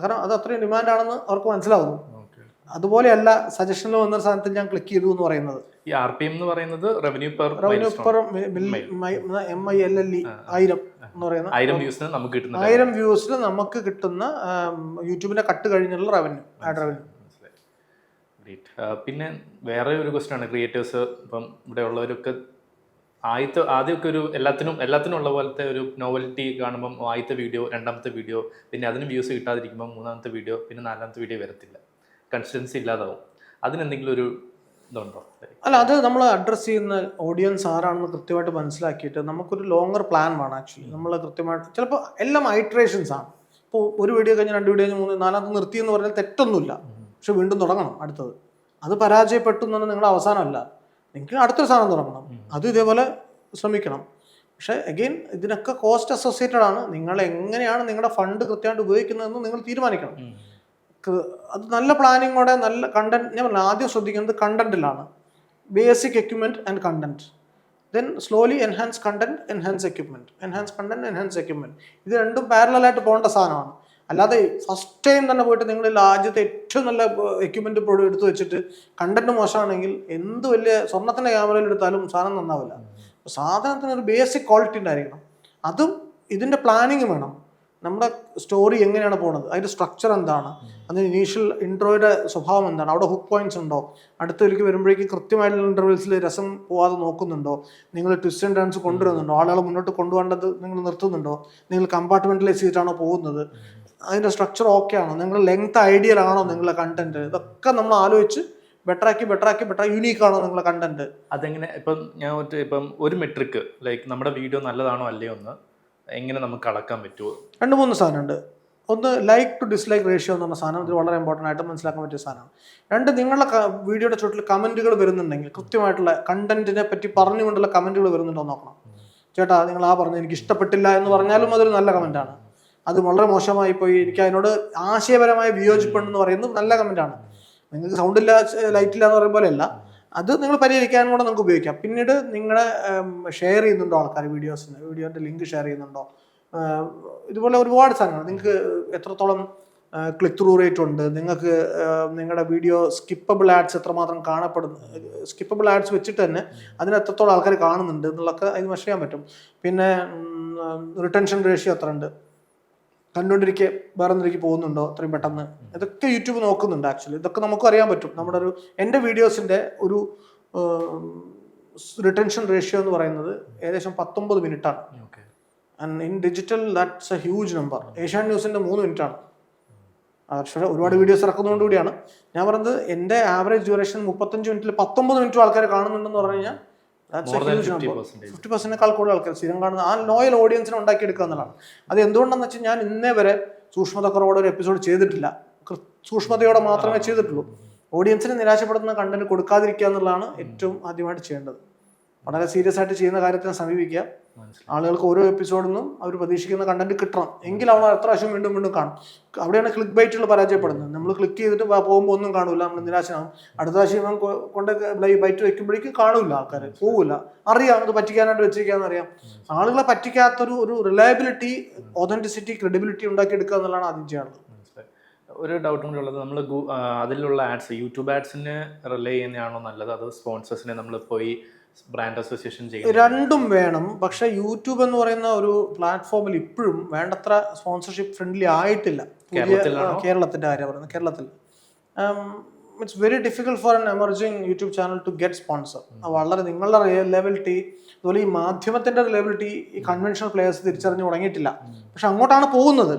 കാരണം അത് അത്രയും ഡിമാൻഡാണെന്ന് അവർക്ക് മനസ്സിലാവുന്നു. അതുപോലെയല്ല സജഷനിൽ വന്ന സാധനത്തിൽ ഞാൻ ക്ലിക്ക് ചെയ്തു എന്ന് പറയുന്നത്. ഈ RPM എന്ന് പറയുന്നത് റവന്യൂ പെർ MILLE 1000 എന്ന് പറയുന്നത് 1000 വ്യൂസിൽ നമുക്ക് കിട്ടുന്ന യൂട്യൂബിന്റെ കട്ട് കഴിഞ്ഞുള്ള റവന്യൂ, ആഡ് റവന്യൂ. പിന്നെ വേറെ ഒരു ക്വസ്റ്റ്യൻ ആണ്, ക്രിയേറ്റേഴ്സ് ഇപ്പം ഇവിടെ ഉള്ളവരൊക്കെ ആദ്യമൊക്കെ ഒരു എല്ലാത്തിനും ഉള്ള പോലത്തെ ഒരു നോവൽറ്റി കാണുമ്പം ആദ്യത്തെ വീഡിയോ, രണ്ടാമത്തെ വീഡിയോ, പിന്നെ അതിന് വ്യൂസ് കിട്ടാതിരിക്കുമ്പോൾ മൂന്നാമത്തെ വീഡിയോ, പിന്നെ നാലാമത്തെ വീഡിയോ വരത്തില്ല, കൺസിസ്റ്റൻസി ഇല്ലാതാവും. അതിനെന്തെങ്കിലും ഒരു ഇതുണ്ടോ? അല്ല, അത് നമ്മൾ അഡ്രസ്സ് ചെയ്യുന്ന ഓഡിയൻസ് ആരാണെന്ന് കൃത്യമായിട്ട് മനസ്സിലാക്കിയിട്ട് നമുക്കൊരു ലോങ്ങർ പ്ലാൻ വേണം. ആക്ച്വലി നമ്മൾ കൃത്യമായിട്ട് ചിലപ്പോൾ എല്ലാം ഐട്രേഷൻസ് ആണ്. ഇപ്പോൾ ഒരു വീഡിയോ കഴിഞ്ഞ് 2 വീഡിയോ കഴിഞ്ഞ് 3, 4 നിർത്തി എന്ന് പറഞ്ഞാൽ തെറ്റൊന്നുമില്ല. പക്ഷെ വീണ്ടും തുടങ്ങണം അടുത്തത്. അത് പരാജയപ്പെട്ടു എന്ന് പറഞ്ഞാൽ നിങ്ങളുടെ അവസാനമല്ല, നിങ്ങൾക്ക് അടുത്തൊരു സാധനം തുടങ്ങണം. അത് ഇതേപോലെ ശ്രമിക്കണം. പക്ഷേ അഗെയിൻ ഇതിനൊക്കെ കോസ്റ്റ് അസോസിയേറ്റഡ് ആണ്. നിങ്ങൾ എങ്ങനെയാണ് നിങ്ങളുടെ ഫണ്ട് കൃത്യമായിട്ട് ഉപയോഗിക്കുന്നതെന്ന് നിങ്ങൾ തീരുമാനിക്കണം. അത് നല്ല പ്ലാനിങ്ങോടെ നല്ല കണ്ടന്റ്. ഞാൻ പറഞ്ഞ ആദ്യം ശ്രദ്ധിക്കുന്നത് കണ്ടന്റിലാണ്. Basic equipment and content, then slowly enhance content, enhance equipment, enhance content, enhance equipment. ഇത് രണ്ടും പാരലായിട്ട് പോകേണ്ട സാധനമാണ്. അല്ലാതെ ഫസ്റ്റ് ടൈം തന്നെ പോയിട്ട് നിങ്ങൾ രാജ്യത്തെ ഏറ്റവും നല്ല എക്യുപ്മെൻറ്റ് എടുത്ത് വെച്ചിട്ട് കണ്ടന്റ് മോശമാണെങ്കിൽ എന്ത് വലിയ സ്വർണ്ണത്തിൻ്റെ ക്യാമറയിൽ എടുത്താലും സാധനം നന്നാവില്ല. സാധനത്തിന് ഒരു ബേസിക് ക്വാളിറ്റി ഉണ്ടായിരിക്കണം. അതും ഇതിൻ്റെ പ്ലാനിങ് വേണം. നമ്മുടെ സ്റ്റോറി എങ്ങനെയാണ് പോകുന്നത്, അതിൻ്റെ സ്ട്രക്ചർ എന്താണ്, അതിന് ഇനീഷ്യൽ ഇൻട്രോയുടെ സ്വഭാവം എന്താണ്, അവിടെ ഹുക്ക് പോയിന്റ്സ് ഉണ്ടോ, അടുത്തൊരിക്കൽ വരുമ്പോഴേക്കും കൃത്യമായിട്ടുള്ള ഇൻ്റർവെൽസിൽ രസം പോവാതെ നോക്കുന്നുണ്ടോ, നിങ്ങൾ ട്വിസ്റ്റ് ആൻഡ് ടേൺസ് കൊണ്ടുവരുന്നുണ്ടോ, ആളുകളെ മുന്നോട്ട് കൊണ്ടുപോകേണ്ടത് നിങ്ങൾ നിർത്തുന്നുണ്ടോ, നിങ്ങൾ കമ്പാർട്ട്മെൻറ്റലൈസ് ചെയ്തിട്ടാണോ പോകുന്നത്, അതിൻ്റെ സ്ട്രക്ചർ ഓക്കെ ആണോ, നിങ്ങൾ ലെങ്ത് ഐഡിയൽ ആണോ നിങ്ങളുടെ കണ്ടന്റ്, ഇതൊക്കെ നമ്മൾ ആലോചിച്ച് ബെറ്റർ യൂണീക്ക് ആണോ നിങ്ങളുടെ കണ്ടന്റ്. അതെങ്ങനെ ഇപ്പം ഇപ്പം ഒരു മെട്രിക്ക് ലൈക്ക് നമ്മുടെ വീഡിയോ നല്ലതാണോ അല്ലയോ എന്ന് എങ്ങനെ നമുക്ക് അളക്കാൻ പറ്റുമോ? 2-3 സാധനമുണ്ട്. ഒന്ന്, ലൈക്ക് ടു ഡിസ്ലൈക്ക് റേഷ്യോ എന്ന് പറഞ്ഞ സാധനം, ഇത് വളരെ ഇമ്പോർട്ടൻ്റ് ആയിട്ട് മനസ്സിലാക്കാൻ പറ്റിയ സാധനമാണ്. 2, നിങ്ങളുടെ വീഡിയോയുടെ ചുറ്റിൽ കമൻറ്റുകൾ വരുന്നുണ്ടെങ്കിൽ കൃത്യമായിട്ടുള്ള കണ്ടന്റിനെ പറ്റി പറഞ്ഞുകൊണ്ടുള്ള കമൻറ്റുകൾ വരുന്നുണ്ടോ നോക്കണം. ചേട്ടാ നിങ്ങൾ പറഞ്ഞത് എനിക്ക് ഇഷ്ടപ്പെട്ടില്ല എന്ന് പറഞ്ഞാലും അതൊരു നല്ല കമൻറ്റാണ്. അത് വളരെ മോശമായി പോയി, എനിക്ക് അതിനോട് ആശയപരമായ വിയോജിപ്പുണ്ടെന്ന് പറയുന്നത് നല്ല കമൻറ്റാണ്. നിങ്ങൾക്ക് സൗണ്ടില്ല ലൈറ്റില്ല എന്ന് പറയുന്ന പോലെയല്ല, അത് നിങ്ങൾ പരിഹരിക്കാനും കൂടെ നമുക്ക് ഉപയോഗിക്കാം. പിന്നീട് നിങ്ങളെ ഷെയർ ചെയ്യുന്നുണ്ടോ ആൾക്കാർ വീഡിയോൻ്റെ ലിങ്ക് ഷെയർ ചെയ്യുന്നുണ്ടോ, ഇതുപോലെ ഒരുപാട് സാധനങ്ങൾ. നിങ്ങൾക്ക് എത്രത്തോളം ക്ലിക്ക് ത്രൂ റേറ്റ് ഉണ്ട്, നിങ്ങൾക്ക് നിങ്ങളുടെ വീഡിയോ സ്കിപ്പബിൾ ആഡ്സ് എത്രമാത്രം കാണപ്പെടുന്നു, സ്കിപ്പബിൾ ആഡ്സ് വെച്ചിട്ട് തന്നെ അതിന് എത്രത്തോളം ആൾക്കാർ കാണുന്നുണ്ട് എന്നുള്ളതൊക്കെ അതിന് മെഷർ ചെയ്യാൻ പറ്റും. പിന്നെ റിട്ടൻഷൻ റേഷ്യോ എത്ര ഉണ്ട്, കണ്ടുകൊണ്ടിരിക്കെ വേറെ എന്തിലേക്ക് പോകുന്നുണ്ടോ അത്രയും പെട്ടെന്ന്, ഇതൊക്കെ യൂട്യൂബ് നോക്കുന്നുണ്ട്. ആക്ച്വലി ഇതൊക്കെ നമുക്ക് അറിയാൻ പറ്റും. നമ്മുടെ എൻ്റെ വീഡിയോസിൻ്റെ ഒരു റിട്ടൻഷൻ റേഷ്യോ എന്ന് പറയുന്നത് ഏകദേശം 19 മിനിറ്റാണ്. And in digital that's a huge number. ഏഷ്യാൻ ന്യൂസിൻ്റെ 3 മിനിറ്റാണ്. പക്ഷേ ഒരുപാട് വീഡിയോസ് ഇറക്കുന്നതുകൊണ്ട് കൂടിയാണ് ഞാൻ പറയുന്നത്. എൻ്റെ ആവറേജ് ഡ്യൂറേഷൻ 35 മിനിറ്റിൽ 19 മിനിറ്റും ആൾക്കാർ കാണുന്നുണ്ടെന്ന് പറഞ്ഞു കഴിഞ്ഞാൽ 50% കൂടുതൽ ആൾക്കാർ സ്ഥിരം കാണുന്ന ആ ലോയൽ ഓഡിയൻസിനെ ഉണ്ടാക്കിയെടുക്കുക എന്നുള്ളതാണ്. അത് എന്തുകൊണ്ടെന്ന് വെച്ചാൽ ഞാൻ ഇന്നേ വരെ സൂക്ഷ്മതക്കുറവോടെ ഒരു എപ്പിസോഡ് ചെയ്തിട്ടില്ല. സൂക്ഷ്മതയോടെ മാത്രമേ ചെയ്തിട്ടുള്ളൂ. ഓഡിയൻസിനെ നിരാശപ്പെടുത്തുന്ന കണ്ടന്റ് കൊടുക്കാതിരിക്കുക എന്നുള്ളതാണ് ഏറ്റവും ആദ്യമായിട്ട് ചെയ്യേണ്ടത്. വളരെ സീരിയസ് ആയിട്ട് ചെയ്യുന്ന കാര്യത്തിനെ സമീപിക്കുക. ആളുകൾക്ക് ഓരോ എപ്പിസോഡിൽ നിന്നും അവർ പ്രതീക്ഷിക്കുന്ന കണ്ടന്റ് കിട്ടണം. എങ്കിൽ അവൾ എത്ര പ്രാവശ്യം വീണ്ടും വീണ്ടും കാണും. അവിടെയാണ് ക്ലിക്ക് ബൈറ്റുകൾ പരാജയപ്പെടുന്നത്. നമ്മൾ ക്ലിക്ക് ചെയ്തിട്ട് പോകുമ്പോൾ ഒന്നും കാണൂല, നമ്മൾ നിരാശനാകും. അടുത്ത പ്രാവശ്യം കൊണ്ട് ബൈറ്റ് വെക്കുമ്പോഴേക്കും കാണൂല, ആൾക്കാർ പോകില്ല. അറിയാം അത് പറ്റിക്കാനായിട്ട് വെച്ചിരിക്കാന്ന് അറിയാം. ആളുകളെ പറ്റിക്കാത്തൊരു റിലയബിലിറ്റി, ഒതന്റിസിറ്റി, ക്രെഡിബിലിറ്റി ഉണ്ടാക്കിയെടുക്കുക എന്നുള്ളതാണ് ആദ്യം ചെയ്യാനുള്ളത്. ഒരു ഡൗട്ടും കൂടി ഉള്ളത്, നമ്മൾ അതിലുള്ള ആഡ്സ് യൂട്യൂബ് ആഡ്സിന് റിലേ ചെയ്യുന്നതാണോ നല്ലത്, അതോ സ്പോൺസേഴ്സിനെ നമ്മൾ പോയി ബ്രാൻഡ് അസോസിയേഷൻ ചെയ്യും? രണ്ടും വേണം. പക്ഷെ യൂട്യൂബ് എന്ന് പറയുന്ന ഒരു പ്ലാറ്റ്ഫോമിൽ ഇപ്പോഴും വേണ്ടത്ര സ്പോൺസർഷിപ്പ് ഫ്രണ്ട്ലി ആയിട്ടില്ല. കേരളത്തിന്റെ കാര്യം പറയുന്നത്, കേരളത്തിൽ it's very difficult for an emerging YouTube channel to get sponsor. വളരെ നിങ്ങളുടെ റിലയബിലിറ്റി, അതുപോലെ ഈ മാധ്യമത്തിന്റെ റിലയബിലിറ്റി ഈ കൺവെൻഷണൽ പ്ലേയേഴ്സ് തിരിച്ചറിഞ്ഞു തുടങ്ങിയിട്ടില്ല. പക്ഷെ അങ്ങോട്ടാണ് പോകുന്നത്.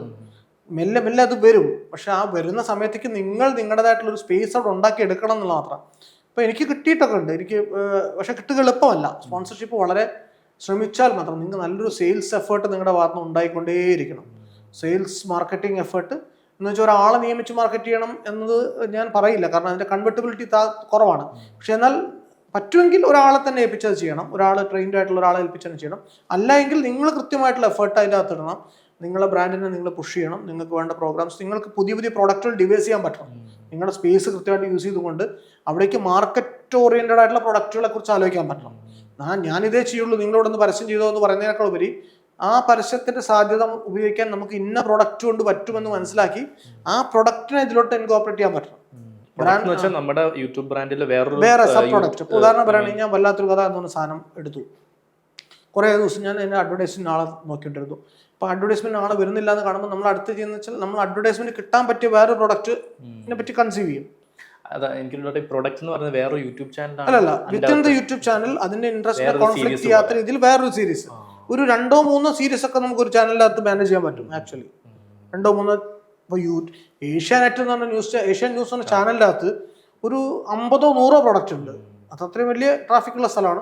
മെല്ലെ മെല്ലെ അത് വരും. പക്ഷെ ആ വരുന്ന സമയത്തേക്ക് നിങ്ങൾ നിങ്ങളുടേതായിട്ടുള്ളൊരു സ്പേസ് അവിടെ ഉണ്ടാക്കി എടുക്കണം എന്നുള്ള മാത്രം. ഇപ്പോൾ എനിക്ക് കിട്ടിയിട്ടൊക്കെ ഉണ്ട്, പക്ഷെ കിട്ടുക എളുപ്പമല്ല. സ്പോൺസർഷിപ്പ് വളരെ ശ്രമിച്ചാൽ മാത്രം. നിങ്ങൾ നല്ലൊരു സെയിൽസ് എഫേർട്ട് നിങ്ങളുടെ ഭാഗത്ത് നിന്ന് ഉണ്ടായിക്കൊണ്ടേയിരിക്കണം. സെയിൽസ് മാർക്കറ്റിംഗ് എഫേർട്ട് എന്ന് വെച്ചാൽ ഒരാളെ നിയമിച്ച് മാർക്കറ്റ് ചെയ്യണം എന്നത് ഞാൻ പറയില്ല, കാരണം അതിൻ്റെ കൺവെർട്ടബിലിറ്റി കുറവാണ്. പക്ഷെ എന്നാൽ പറ്റുമെങ്കിൽ ഒരാളെ തന്നെ ഏൽപ്പിച്ചത് ചെയ്യണം. ഒരാൾ ട്രെയിൻഡ് ആയിട്ടുള്ള ഒരാളെ ഏൽപ്പിച്ചത് ചെയ്യണം. അല്ല എങ്കിൽ നിങ്ങൾ കൃത്യമായിട്ടുള്ള എഫേർട്ട് അതിൻ്റെ അകത്ത് ഇടണം. നിങ്ങളുടെ ബ്രാൻഡിനെ നിങ്ങൾ പുഷ് ചെയ്യണം. നിങ്ങൾക്ക് വേണ്ട പ്രോഗ്രാംസ്, നിങ്ങൾക്ക് പുതിയ പുതിയ പ്രോഡക്റ്റുകൾ ഡിവൈസ് ചെയ്യാൻ പറ്റണം. നിങ്ങളുടെ സ്പേസ് കൃത്യമായിട്ട് യൂസ് ചെയ്തുകൊണ്ട് അവിടേക്ക് മാർക്കറ്റ് ഓറിയൻറ്റഡ് ആയിട്ടുള്ള പ്രൊഡക്റ്റുകളെ കുറിച്ച് ആലോചിക്കാൻ പറ്റണം. ഞാനിതേ ചെയ്യുള്ളൂ, നിങ്ങളോടൊന്ന് പരസ്യം ചെയ്തോ എന്ന് പറയുന്നതിനേക്കാൾ ഉപരി ആ പരസ്യത്തിന്റെ സാധ്യത ഉപയോഗിക്കാൻ നമുക്ക് ഇന്ന പ്രൊഡക്റ്റ് കൊണ്ട് പറ്റുമെന്ന് മനസ്സിലാക്കി ആ പ്രൊഡക്റ്റിനെ ഇതിലോട്ട് ഇൻകോർപ്പറേറ്റ് ചെയ്യാൻ പറ്റണം. നമ്മുടെ യൂട്യൂബ് ബ്രാൻഡിൽ വേറെ സബ് പ്രൊഡക്റ്റ്. ഇപ്പോൾ ഉദാഹരണം പറയുകയാണെങ്കിൽ ഞാൻ വല്ലാത്തൊരു കഥ എന്നൊരു സാധനം എടുത്തു. കുറേ ദിവസം ഞാൻ എൻ്റെ അഡ്വർടൈസ്മെന്റ് ആളെ നോക്കിയിട്ടിരുന്നു. അപ്പോൾ അഡ്വർടൈസ്മെന്റ് ആളെ വരുന്നില്ല എന്ന് കാണുമ്പോൾ നമ്മൾ അടുത്ത് ചെയ്യുന്ന വെച്ചാൽ നമ്മൾ അഡ്വർടൈസ്മെന്റ് കിട്ടാൻ പറ്റിയ വേറെ പ്രൊഡക്റ്റിനെ പറ്റി കൺസീവ് ചെയ്യും. അല്ലല്ല, വിത്തിൻ ദ യൂട്യൂബ് ചാനൽ അതിന്റെ ഇൻട്രസ്റ്റ് കോൺഫ്ലിക്ട് ചെയ്യാത്ത രീതിയിൽ വേറൊരു സീരീസ്, ഒരു 2-3 സീരീസ് ഒക്കെ നമുക്ക് ഒരു ചാനലിനകത്ത് മാനേജ് ചെയ്യാൻ പറ്റും. ആക്ച്വലി 2-3 ഇപ്പോൾ ഏഷ്യാനെറ്റ് എന്ന് പറഞ്ഞ ഏഷ്യൻ ന്യൂസ് എന്ന ചാനലിൻ്റെ അകത്ത് ഒരു 50-100 പ്രൊഡക്റ്റ് ഉണ്ട്. അത് അത്രയും വലിയ ട്രാഫിക് ഉള്ള സ്ഥലമാണ്.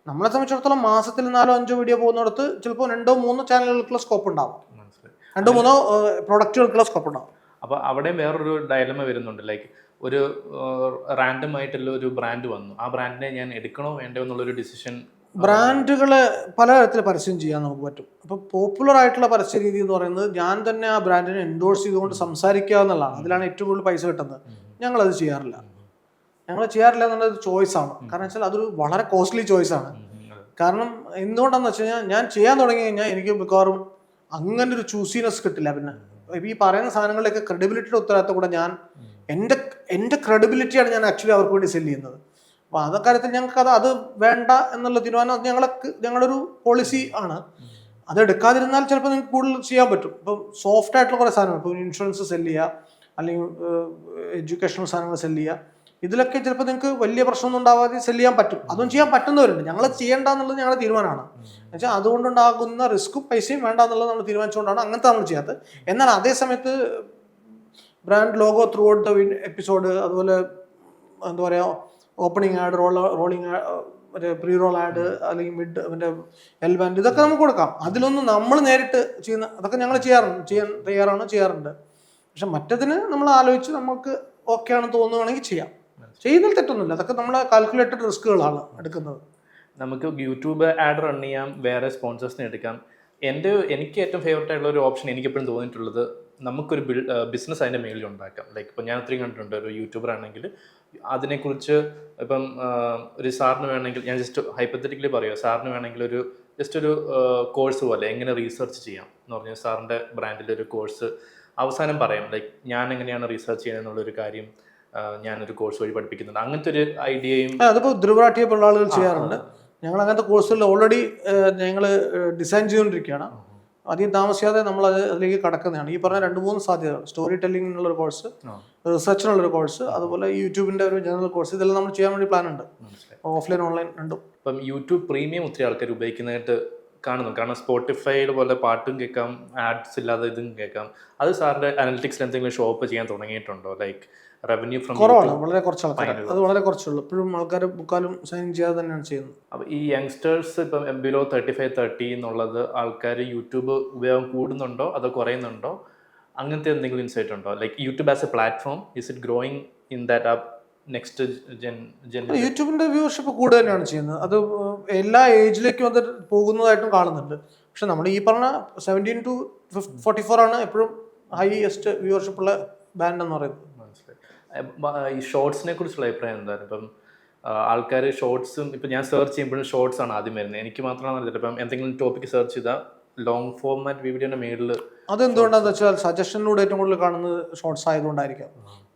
നമ്മളെ സംബന്ധിച്ചിടത്തോളം മാസത്തിൽ 4-5 വീഡിയോ പോകുന്നിടത്ത് ചിലപ്പോൾ 2-3 ചാനലുകൾക്കുള്ള സ്കോപ്പ് ഉണ്ടാവും, 2-3 പ്രൊഡക്റ്റുകൾക്കുള്ള സ്കോപ്പ് ഉണ്ടാവും. അപ്പോൾ അവിടെ വേറൊരു ഡയലമ വരുന്നുണ്ട്. ലൈക്ക് ഒരു റാൻഡം ആയിട്ടുള്ള ഒരു ബ്രാൻഡ് വന്നു, ആ ബ്രാൻഡിനെ ഞാൻ എടുക്കണോ വേണ്ടോ എന്നുള്ളൊരു ഡിസിഷൻ. ബ്രാൻഡുകളെ പലതരത്തിൽ പരസ്യം ചെയ്യാൻ നമുക്ക് പറ്റും. അപ്പോൾ പോപ്പുലർ ആയിട്ടുള്ള പരസ്യ രീതി എന്ന് പറയുന്നത് ഞാൻ തന്നെ ആ ബ്രാൻഡിനെ എൻഡോഴ്സ് ചെയ്തുകൊണ്ട് സംസാരിക്കുക എന്നുള്ളതാണ്. അതിലാണ് ഏറ്റവും കൂടുതൽ പൈസ കിട്ടുന്നത്. ഞങ്ങളത് ചെയ്യാറില്ല. ഞങ്ങൾ ചെയ്യാറില്ല എന്നുള്ളത് ചോയ്സാണ്. കാരണം വെച്ചാൽ അതൊരു വളരെ കോസ്റ്റ്ലി ചോയ്സാണ്. കാരണം എന്തുകൊണ്ടാന്ന് വെച്ച് കഴിഞ്ഞാൽ ഞാൻ ചെയ്യാൻ തുടങ്ങി കഴിഞ്ഞാൽ എനിക്ക് മിക്കവാറും അങ്ങനെ ഒരു ചൂസിനെസ് കിട്ടില്ല. പിന്നെ ഈ പറയുന്ന സാധനങ്ങളിലൊക്കെ ക്രെഡിബിലിറ്റിയുടെ ഉത്തരവാദിത്തം കൂടെ ഞാൻ എൻ്റെ ക്രെഡിബിലിറ്റിയാണ് ഞാൻ ആക്ച്വലി അവർക്ക് വേണ്ടി സെല് ചെയ്യുന്നത്. അപ്പോൾ അതൊക്കെ ഞങ്ങൾക്ക് അത് വേണ്ട എന്നുള്ള തീരുമാനം അത് ഞങ്ങളുടെ ഒരു പോളിസി ആണ്. അത് എടുക്കാതിരുന്നാൽ ചിലപ്പോൾ നിങ്ങൾക്ക് കൂടുതൽ ചെയ്യാൻ പറ്റും. ഇപ്പം സോഫ്റ്റ് ആയിട്ടുള്ള കുറേ സാധനങ്ങൾ, ഇപ്പോൾ ഇൻഷുറൻസ് സെല് ചെയ്യുക, അല്ലെങ്കിൽ എഡ്യൂക്കേഷണൽ സാധനങ്ങൾ സെല് ചെയ്യുക, ഇതിലൊക്കെ ചിലപ്പോൾ നിങ്ങൾക്ക് വലിയ പ്രശ്നമൊന്നും ഉണ്ടാവാതെ സെല് ചെയ്യാൻ പറ്റും. അതും ചെയ്യാൻ പറ്റുന്നവരുണ്ട്. ഞങ്ങൾ ചെയ്യേണ്ട എന്നുള്ളത് ഞങ്ങളുടെ തീരുമാനമാണ്. എന്നുവെച്ചാൽ അതുകൊണ്ടുണ്ടാകുന്ന റിസ്ക്കും പൈസയും വേണ്ട എന്നുള്ളത് നമ്മൾ തീരുമാനിച്ചുകൊണ്ടാണ് അങ്ങനത്തെ നമ്മൾ ചെയ്യാത്തത്. എന്നാൽ അതേ സമയത്ത് brand logo through out the episode, അതുപോലെ എന്താ പറയുക, ഓപ്പണിംഗ് ആഡ്, റോളിംഗ് മറ്റേ പ്രീ റോൾ ആഡ്, അല്ലെങ്കിൽ മിഡ് മറ്റേ എൽ ബാൻഡ്, ഇതൊക്കെ നമുക്ക് കൊടുക്കാം. അതിലൊന്നും നമ്മൾ നേരിട്ട് ചെയ്യുന്ന അതൊക്കെ ഞങ്ങൾ ചെയ്യാറുണ്ട്. പക്ഷെ മറ്റതിന് നമ്മൾ ആലോചിച്ച് നമുക്ക് ഓക്കെ ആണെന്ന് തോന്നുകയാണെങ്കിൽ ചെയ്യാം. ചെയ്യുന്നതിൽ തെറ്റൊന്നുമില്ല. അതൊക്കെ നമ്മളെ കാൽക്കുലേറ്റഡ് റിസ്കുകളാണ് എടുക്കുന്നത്. നമുക്ക് യൂട്യൂബ് ആഡ് റൺ ചെയ്യാം, വേറെ സ്പോൺസേഴ്സിനെ എടുക്കാം. എനിക്ക് ഏറ്റവും ഫേവറേറ്റ് ആയിട്ടുള്ള ഒരു ഓപ്ഷൻ എനിക്ക് എപ്പോഴും തോന്നിയിട്ടുള്ളത്, നമുക്കൊരു ബിസിനസ് അതിൻ്റെ മേളിൽ ഉണ്ടാക്കാം. ലൈക്ക് ഇപ്പോൾ ഞാൻ ഒത്തിരി കണ്ടിട്ടുണ്ട്, ഒരു യൂട്യൂബർ ആണെങ്കിൽ അതിനെക്കുറിച്ച് ഇപ്പം ഒരു സാറിന് വേണമെങ്കിൽ, ഞാൻ ജസ്റ്റ് ഹൈപ്പത്തറ്റിക്കലി പറയുക, സാറിന് വേണമെങ്കിൽ ഒരു കോഴ്സ് പോലെ എങ്ങനെ റീസെർച്ച് ചെയ്യാം എന്ന് പറഞ്ഞാൽ സാറിൻ്റെ ബ്രാൻഡിൻ്റെ ഒരു കോഴ്സ് അവസാനം പറയാം. ലൈക്ക് ഞാൻ എങ്ങനെയാണ് റീസെർച്ച് ചെയ്യുന്നതെന്നുള്ളൊരു കാര്യം ഞാനൊരു കോഴ്സ് വഴി പഠിപ്പിക്കുന്നുണ്ട്. അങ്ങനത്തെ ഒരു ഐഡിയയും അതിപ്പോൾ ധ്രുവറാട്ടിയെ പോലുള്ള ആളുകൾ ചെയ്യാറുണ്ട്. ഞങ്ങൾ അങ്ങനത്തെ കോഴ്സുകൾ ഓൾറെഡി ഞങ്ങൾ ഡിസൈൻ ചെയ്തുകൊണ്ടിരിക്കുകയാണ്. അധികം താമസിയാതെ നമ്മൾ അതിലേക്ക് കടക്കുന്നതാണ്. ഈ പറഞ്ഞ 2-3 സാധ്യതകൾ, സ്റ്റോറി ടെല്ലിങ്ങിനുള്ളൊരു കോഴ്സ്, റിസർച്ചിനുള്ളൊരു കോഴ്സ്, അതുപോലെ യൂട്യൂബിൻ്റെ ഒരു ജനറൽ കോഴ്സ്, ഇതെല്ലാം നമ്മൾ ചെയ്യാൻ വേണ്ടി പ്ലാൻ ഉണ്ട്. ഓഫ്ലൈൻ ഓൺലൈൻ രണ്ടും. ഇപ്പം യൂട്യൂബ് പ്രീമിയം ഒത്തിരി ആൾക്കാർ ഉപയോഗിക്കുന്നതായിട്ട് കാണുന്നു. കാരണം സ്പോട്ടിഫൈയിൽ പോലെ പാട്ടും കേൾക്കാം, ആഡ്സ് ഇല്ലാതെ ഇതും കേൾക്കാം. അത് സാറിൻ്റെ അനലിറ്റിക്സിൽ എന്തെങ്കിലും ഷോപ്പ് ചെയ്യാൻ തുടങ്ങിയിട്ടുണ്ടോ? ലൈക്ക് റവന്യൂ ഫ്രം കുറവാണ്, വളരെ കുറച്ച് ആൾക്കാർ, അത് വളരെ കുറച്ചുള്ളൂ. ഇപ്പോഴും ആൾക്കാർ ബുക്കാലും സൈൻ ചെയ്യാതെ തന്നെയാണ് ചെയ്യുന്നത്. അപ്പോൾ ഈ യങ്സ്റ്റേഴ്സ് ഇപ്പം ബിലോ 35-30 എന്നുള്ളത് ആൾക്കാർ യൂട്യൂബ് ഉപയോഗം കൂടുന്നുണ്ടോ അതോ കുറയുന്നുണ്ടോ? അങ്ങനത്തെ എന്തെങ്കിലും ഇൻസൈറ്റ് ഉണ്ടോ? Like YouTube as a platform, is it growing in that next യൂട്യൂബിന്റെ വ്യൂവർഷിപ്പ് കൂടുതൽ തന്നെയാണ് ചെയ്യുന്നത്. അത് എല്ലാ ഏജിലേക്കും അത് പോകുന്നതായിട്ടും കാണുന്നുണ്ട്. പക്ഷെ നമ്മൾ ഈ പറഞ്ഞ 17 to 44 ആണ് എപ്പോഴും ഹൈയസ്റ്റ് വ്യൂവർഷിപ്പ് ഉള്ള ബാൻഡ് എന്ന് പറയുന്നത്. ഈ ഷോർട്സിനെ കുറിച്ചുള്ള അഭിപ്രായം എന്താണ്? ഇപ്പം ആൾക്കാർ ഷോർട്സും, ഇപ്പം ഞാൻ സെർച്ച് ചെയ്യുമ്പോഴും ഷോർട്സ് ആണ് ആദ്യം വരുന്നത്. എനിക്ക് മാത്രമാണ് അറിയില്ല. ഇപ്പം എന്തെങ്കിലും ടോപ്പിക്ക് സെർച്ച് ചെയ്താൽ ലോങ് ഫോർമാറ്റ് വീഡിയോയുടെ മേളിൽ അതെന്തുകൊണ്ടാണെന്ന് വെച്ചാൽ സജഷനിലൂടെ ഏറ്റവും കൂടുതൽ കാണുന്നത് ഷോർട്സ് ആയതുകൊണ്ടായിരിക്കാം.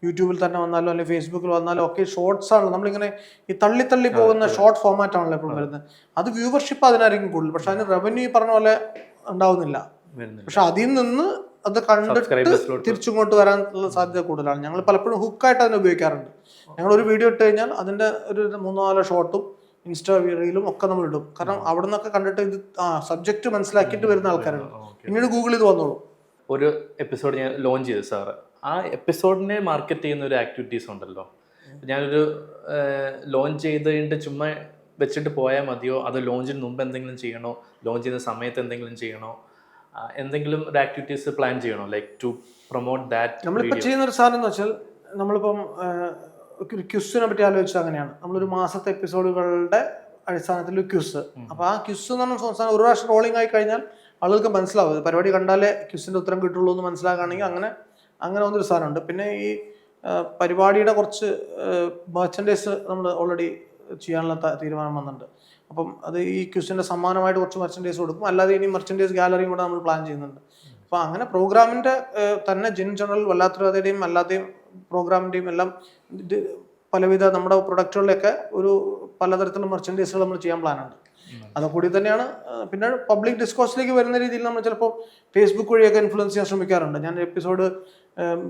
യൂട്യൂബിൽ തന്നെ വന്നാലോ അല്ലെങ്കിൽ ഫേസ്ബുക്കിൽ വന്നാലോ ഒക്കെ ഷോർട്സ് ആണ്. നമ്മളിങ്ങനെ ഈ തള്ളി പോകുന്ന ഷോർട്ട് ഫോർമാറ്റ് ആണല്ലോ എപ്പോഴും വരുന്നത്. അത് വ്യൂവർഷിപ്പ് അതിനായിരിക്കും കൂടുതൽ. പക്ഷെ അതിന് റവന്യൂ പറഞ്ഞ പോലെ ഉണ്ടാവുന്നില്ല. പക്ഷെ അതിൽ നിന്ന് അത് കണ്ടിട്ട് തിരിച്ചിങ്ങോട്ട് വരാനുള്ള സാധ്യത കൂടുതലാണ്. ഞങ്ങൾ പലപ്പോഴും ഹുക്കായിട്ട് അതിനെ ഉപയോഗിക്കാറുണ്ട്. ഞങ്ങൾ ഒരു വീഡിയോ ഇട്ട് കഴിഞ്ഞാൽ അതിന്റെ ഒരു 3-4 ഷോർട്ടും ഇൻസ്റ്റാ റീലും ഒക്കെ നമ്മൾ ഇടും. കാരണം അവിടെ നിന്നൊക്കെ കണ്ടിട്ട് ഇത് സബ്ജക്റ്റ് മനസ്സിലാക്കിയിട്ട് വരുന്ന ആൾക്കാരാണ്. പിന്നീട് ഗൂഗിൾ ഇത് വന്നോളൂ. ഒരു എപ്പിസോഡ് ഞാൻ ലോഞ്ച് ചെയ്തു സാറ്, ആ എപ്പിസോഡിനെ മാർക്കറ്റ് ചെയ്യുന്ന ഒരു ആക്ടിവിറ്റീസ് ഉണ്ടല്ലോ. ഞാനൊരു ലോഞ്ച് ചെയ്ത് കഴിഞ്ഞിട്ട് ചുമ്മാ വെച്ചിട്ട് പോയാൽ മതിയോ, അത് ലോഞ്ചിന് മുമ്പ് എന്തെങ്കിലും ചെയ്യണോ, ലോഞ്ച് ചെയ്യുന്ന സമയത്ത് എന്തെങ്കിലും ചെയ്യണോ, എന്തെങ്കിലും ഒരു ആക്ടിവിറ്റീസ് പ്ലാൻ ചെയ്യണോ, ലൈക്ക് ടു പ്രൊമോട്ട് ദാറ്റ്? നമ്മളിപ്പോൾ ചെയ്യുന്ന ഒരു സാധനം എന്ന് വെച്ചാൽ, നമ്മളിപ്പം ഒരു ക്വിസിനെ പറ്റി ആലോചിച്ചാൽ അങ്ങനെയാണ്. നമ്മളൊരു മാസത്തെ എപ്പിസോഡുകളുടെ അടിസ്ഥാനത്തിൽ ഒരു ക്വിസ്. അപ്പോൾ ആ ക്വിസ് എന്ന് പറഞ്ഞ സംസ്ഥാനം ഒരു പ്രാവശ്യം റോളിംഗ് ആയി കഴിഞ്ഞാൽ ആളുകൾക്ക് മനസ്സിലാവും. പരിപാടി കണ്ടാലേ ക്വിസിൻ്റെ ഉത്തരം കിട്ടുള്ളൂ എന്ന് മനസ്സിലാക്കുകയാണെങ്കിൽ അങ്ങനെ ഒന്നൊരു സാധനമുണ്ട്. പിന്നെ ഈ പരിപാടിയുടെ കുറച്ച് മെർച്ചൻഡൈസ് നമ്മൾ ഓൾറെഡി ചെയ്യാനുള്ള തീരുമാനം വന്നിട്ടുണ്ട്. അപ്പം അത് ഈ ക്വിസിൻ്റെ സമ്മാനമായിട്ട് കുറച്ച് മെർച്ചൻഡൈസ് കൊടുക്കും. അല്ലാതെ ഇനി മെർച്ചൻഡൈസ് ഗാലറിയും കൂടെ നമ്മൾ പ്ലാൻ ചെയ്യുന്നുണ്ട്. അപ്പോൾ അങ്ങനെ പ്രോഗ്രാമിൻ്റെ തന്നെ ജനറൽ വല്ലാത്തവരുടെയും അല്ലാതെയും പ്രോഗ്രാമിൻ്റെയും എല്ലാം പലവിധ നമ്മുടെ പ്രൊഡക്റ്റുകളിലൊക്കെ ഒരു പലതരത്തിലുള്ള മെർച്ചൻഡൈസുകൾ നമ്മൾ ചെയ്യാൻ പ്ലാനുണ്ട്. അതുകൂടി തന്നെയാണ്. പിന്നെ പബ്ലിക് ഡിസ്കോഴ്സിലേക്ക് വരുന്ന രീതിയിൽ നമ്മൾ ചിലപ്പോൾ ഫേസ്ബുക്ക് വഴിയൊക്കെ ഇൻഫ്ലുവൻസ് ചെയ്യാൻ ശ്രമിക്കാറുണ്ട്. ഞാൻ എപ്പിസോഡ്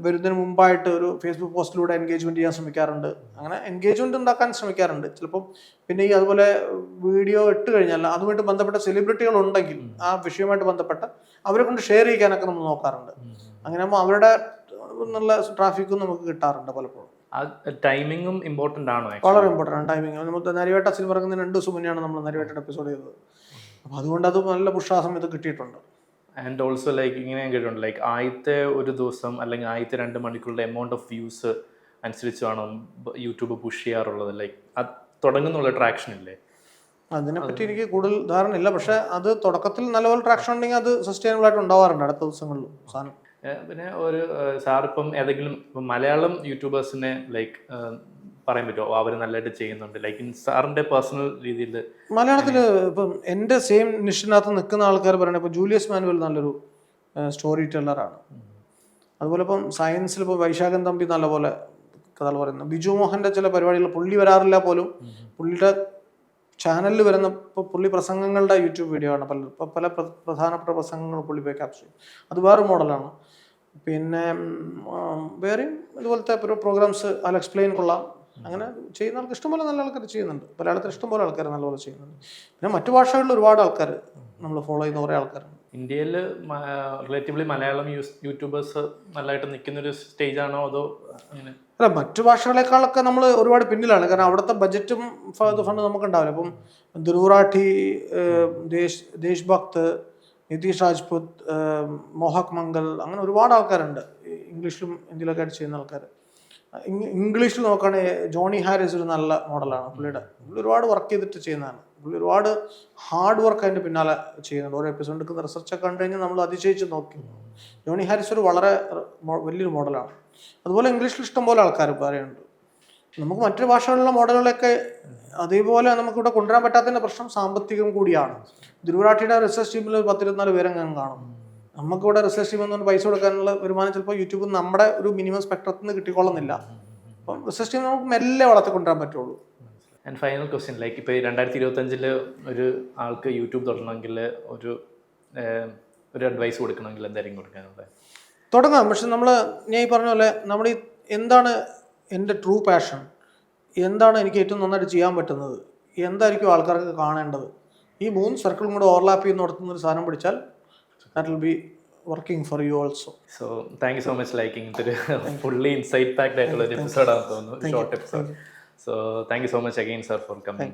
വരുന്നതിന് മുമ്പായിട്ട് ഒരു ഫേസ്ബുക്ക് പോസ്റ്റിലൂടെ എൻഗേജ്മെന്റ് ചെയ്യാൻ ശ്രമിക്കാറുണ്ട്. അങ്ങനെ എൻഗേജ്മെന്റ് ഉണ്ടാക്കാൻ ശ്രമിക്കാറുണ്ട് ചിലപ്പോൾ. പിന്നെ ഈ അതുപോലെ വീഡിയോ ഇട്ട് കഴിഞ്ഞാൽ അതുമായിട്ട് ബന്ധപ്പെട്ട സെലിബ്രിറ്റികൾ ഉണ്ടെങ്കിൽ ആ വിഷയവുമായിട്ട് ബന്ധപ്പെട്ട അവരെ കൊണ്ട് ഷെയർ ചെയ്യാനൊക്കെ നമ്മൾ നോക്കാറുണ്ട്. അങ്ങനെ ആകുമ്പോൾ അവരുടെ നല്ല ട്രാഫിക്കും നമുക്ക് കിട്ടാറുണ്ട് പലപ്പോഴും. ടൈമിങ്ങും ഇമ്പോർട്ടൻ്റ് ആണോ? വളരെ ഇമ്പോർട്ടൻ്റ് ആണ് ടൈമിങ്. നമുക്ക് നരിവേട്ട സിനിമ ഇറങ്ങുന്നതിന് 2 ദിവസം മുന്നെയാണ് നമ്മൾ നരിവേട്ടയുടെ എപ്പിസോഡ് ചെയ്തത്. അപ്പോൾ അതുകൊണ്ട് അത് നല്ല പുഷ് ആ സമയത്ത് കിട്ടിയിട്ടുണ്ട്. ആൻഡ് ഓൾസോ ലൈക്ക് ഇങ്ങനെ കേട്ടിട്ടുണ്ട്, ലൈക്ക് ആദ്യത്തെ ഒരു ദിവസം അല്ലെങ്കിൽ ആദ്യത്തെ 2 മണിക്കൂറുടെ എമൗണ്ട് ഓഫ് വ്യൂസ് അനുസരിച്ച് വേണം യൂട്യൂബ് പുഷ് ചെയ്യാറുള്ളത്. ലൈക്ക് അത് തുടങ്ങുന്നുള്ള ട്രാക്ഷൻ ഇല്ലേ? അതിനെപ്പറ്റി എനിക്ക് കൂടുതൽ ധാരണ ഇല്ല. പക്ഷെ അത് തുടക്കത്തിൽ നല്ലപോലെ ട്രാക്ഷൻ ഉണ്ടെങ്കിൽ അത് സസ്റ്റൈനബിൾ ആയിട്ട് ഉണ്ടാവാറുണ്ട് അടുത്ത ദിവസങ്ങളിലും സാധനം. പിന്നെ ഒരു സാർ ഇപ്പം ഏതെങ്കിലും മലയാളം യൂട്യൂബേഴ്സിനെ ലൈക്ക് പറയാൻ പറ്റുമോ അവർ നല്ലതായിട്ട് ചെയ്യുന്നുണ്ട് ലൈക്ക് സാറിന്റെ പേഴ്സണൽ രീതിയിൽ? മലയാളത്തിൽ ഇപ്പം എൻ്റെ സെയിം നിഷിനകത്ത് നിൽക്കുന്ന ആൾക്കാർ പറയണത് ഇപ്പോൾ ജൂലിയസ് മാനുവൽ നല്ലൊരു സ്റ്റോറി ടെല്ലറാണ്. അതുപോലെ ഇപ്പം സയൻസിൽ ഇപ്പോൾ വൈശാഖൻ തമ്പി നല്ലപോലെ കഥകൾ പറയുന്നു. ബിജു മോഹൻ്റെ ചില പരിപാടികൾ പുള്ളി വരാറില്ല പോലും പുള്ളിയുടെ ചാനലിൽ വരുന്ന ഇപ്പോൾ പുള്ളി പ്രസംഗങ്ങളുടെ യൂട്യൂബ് വീഡിയോ ആണ് പല പ്രധാനപ്പെട്ട പ്രസംഗങ്ങൾ പുള്ളി പോയി ക്യാപ്ചർ ചെയ്യും. അത് വേറെ മോഡലാണ്. പിന്നെ വേറെയും ഇതുപോലത്തെ പ്രോഗ്രാംസ് അൽ എക്സ്പ്ലെയിൻ കൊള്ളാം. അങ്ങനെ ചെയ്യുന്ന ആൾക്ക് ഇഷ്ടംപോലെ നല്ല ആൾക്കാർ ചെയ്യുന്നുണ്ട്. മലയാളത്തിൽ ഇഷ്ടംപോലെ ആൾക്കാർ നല്ലപോലെ ചെയ്യുന്നുണ്ട്. പിന്നെ മറ്റു ഭാഷകളിൽ ഒരുപാട് ആൾക്കാർ നമ്മൾ ഫോളോ ചെയ്യുന്ന കുറേ ആൾക്കാരുണ്ട്. ഇന്ത്യയിൽ റിലേറ്റീവ്ലി മലയാളം യൂട്യൂബേഴ്സ് നല്ലതായിട്ട് നിൽക്കുന്ന ഒരു സ്റ്റേജ് ആണോ അതോ അങ്ങനെ? അല്ല, മറ്റു ഭാഷകളെക്കാളൊക്കെ നമ്മൾ ഒരുപാട് പിന്നിലാണ്. കാരണം അവിടുത്തെ ബജറ്റും ഫണ്ട് നമുക്കുണ്ടാവില്ല. ഇപ്പം ധ്രുവറാഠി, ദേശ് ഭക്ത്, നിതീഷ് രാജ്പുത്, മോഹക് മംഗൽ, അങ്ങനെ ഒരുപാട് ആൾക്കാരുണ്ട് ഇംഗ്ലീഷിലും ഹിന്ദിയിലൊക്കെ ആയിട്ട് ചെയ്യുന്ന ആൾക്കാർ. ഇംഗ്ലീഷിൽ നോക്കുകയാണെങ്കിൽ ജോണി ഹാരിസ് ഒരു നല്ല മോഡലാണ്. പുള്ളി ഒരുപാട് വർക്ക് ചെയ്തിട്ട് ചെയ്യുന്നതാണ്. പുള്ളി ഒരുപാട് ഹാർഡ് വർക്ക് അതിൻ്റെ പിന്നാലെ ചെയ്യുന്നുണ്ട്. ഓരോ എപ്പിസോഡ് എടുക്കുന്ന റിസർച്ചൊക്കെ കണ്ടു കഴിഞ്ഞാൽ നമ്മൾ അതിശയിച്ച് നോക്കി. ജോണി ഹാരിസ് ഒരു വളരെ വലിയൊരു മോഡലാണ്. അതുപോലെ ഇംഗ്ലീഷിൽ ഇഷ്ടംപോലെ ആൾക്കാർ പറയുന്നുണ്ട്. നമുക്ക് മറ്റു ഭാഷകളിലുള്ള മോഡലുകളൊക്കെ അതേപോലെ നമുക്കിവിടെ കൊണ്ടുവരാൻ പറ്റാത്തതിൻ്റെ പ്രശ്നം സാമ്പത്തികം കൂടിയാണ്. ധ്രുവറാഠിയുടെ റിസർച്ച് ടീമിൽ 10-24 പേരെങ്ങനെ കാണും. നമുക്കിവിടെ റിസർച്ച് ടീമിൽ നിന്ന് പൈസ കൊടുക്കാനുള്ള വരുമാനം ചിലപ്പോൾ യൂട്യൂബിൽ നമ്മുടെ ഒരു മിനിമം സ്പെക്ട്രത്തിൽ നിന്ന് കിട്ടിക്കൊള്ളുന്നില്ല. അപ്പം റിസർച്ച് ടീം നമുക്ക് മെല്ലെ വളർത്തിക്കൊണ്ടുവരാൻ പറ്റുള്ളൂ. ആൻഡ് ഫൈനൽ ക്വസ്റ്റ്യൻ, ലൈക്ക് ഇപ്പോൾ 2025 ഒരു ആൾക്ക് യൂട്യൂബ് തുടങ്ങണമെങ്കിൽ ഒരു അഡ്വൈസ് കൊടുക്കണമെങ്കിൽ എന്തായിരിക്കും കൊടുക്കാനുള്ളത്? തുടങ്ങാം. പക്ഷെ ഞാൻ ഈ പറഞ്ഞ പോലെ എന്താണ് എൻ്റെ ട്രൂ പാഷൻ, എന്താണ് എനിക്ക് ഏറ്റവും നന്നായിട്ട് ചെയ്യാൻ പറ്റുന്നത്, എന്തായിരിക്കും ആൾക്കാർക്ക് കാണേണ്ടത്, ഈ 3 സർക്കിളും കൂടെ ഓവർലാപ്പ് ചെയ്യുന്ന നടത്തുന്ന ഒരു സാധനം പിടിച്ചാൽ that will be working for you also. So thank you so much, like ഇങ്ങനത്തെ fully insight packed ആയിട്ടുള്ള ഒരു എപ്പിസോഡാണെന്ന് തോന്നുന്നു, short episode. So thank you so much again sir for coming.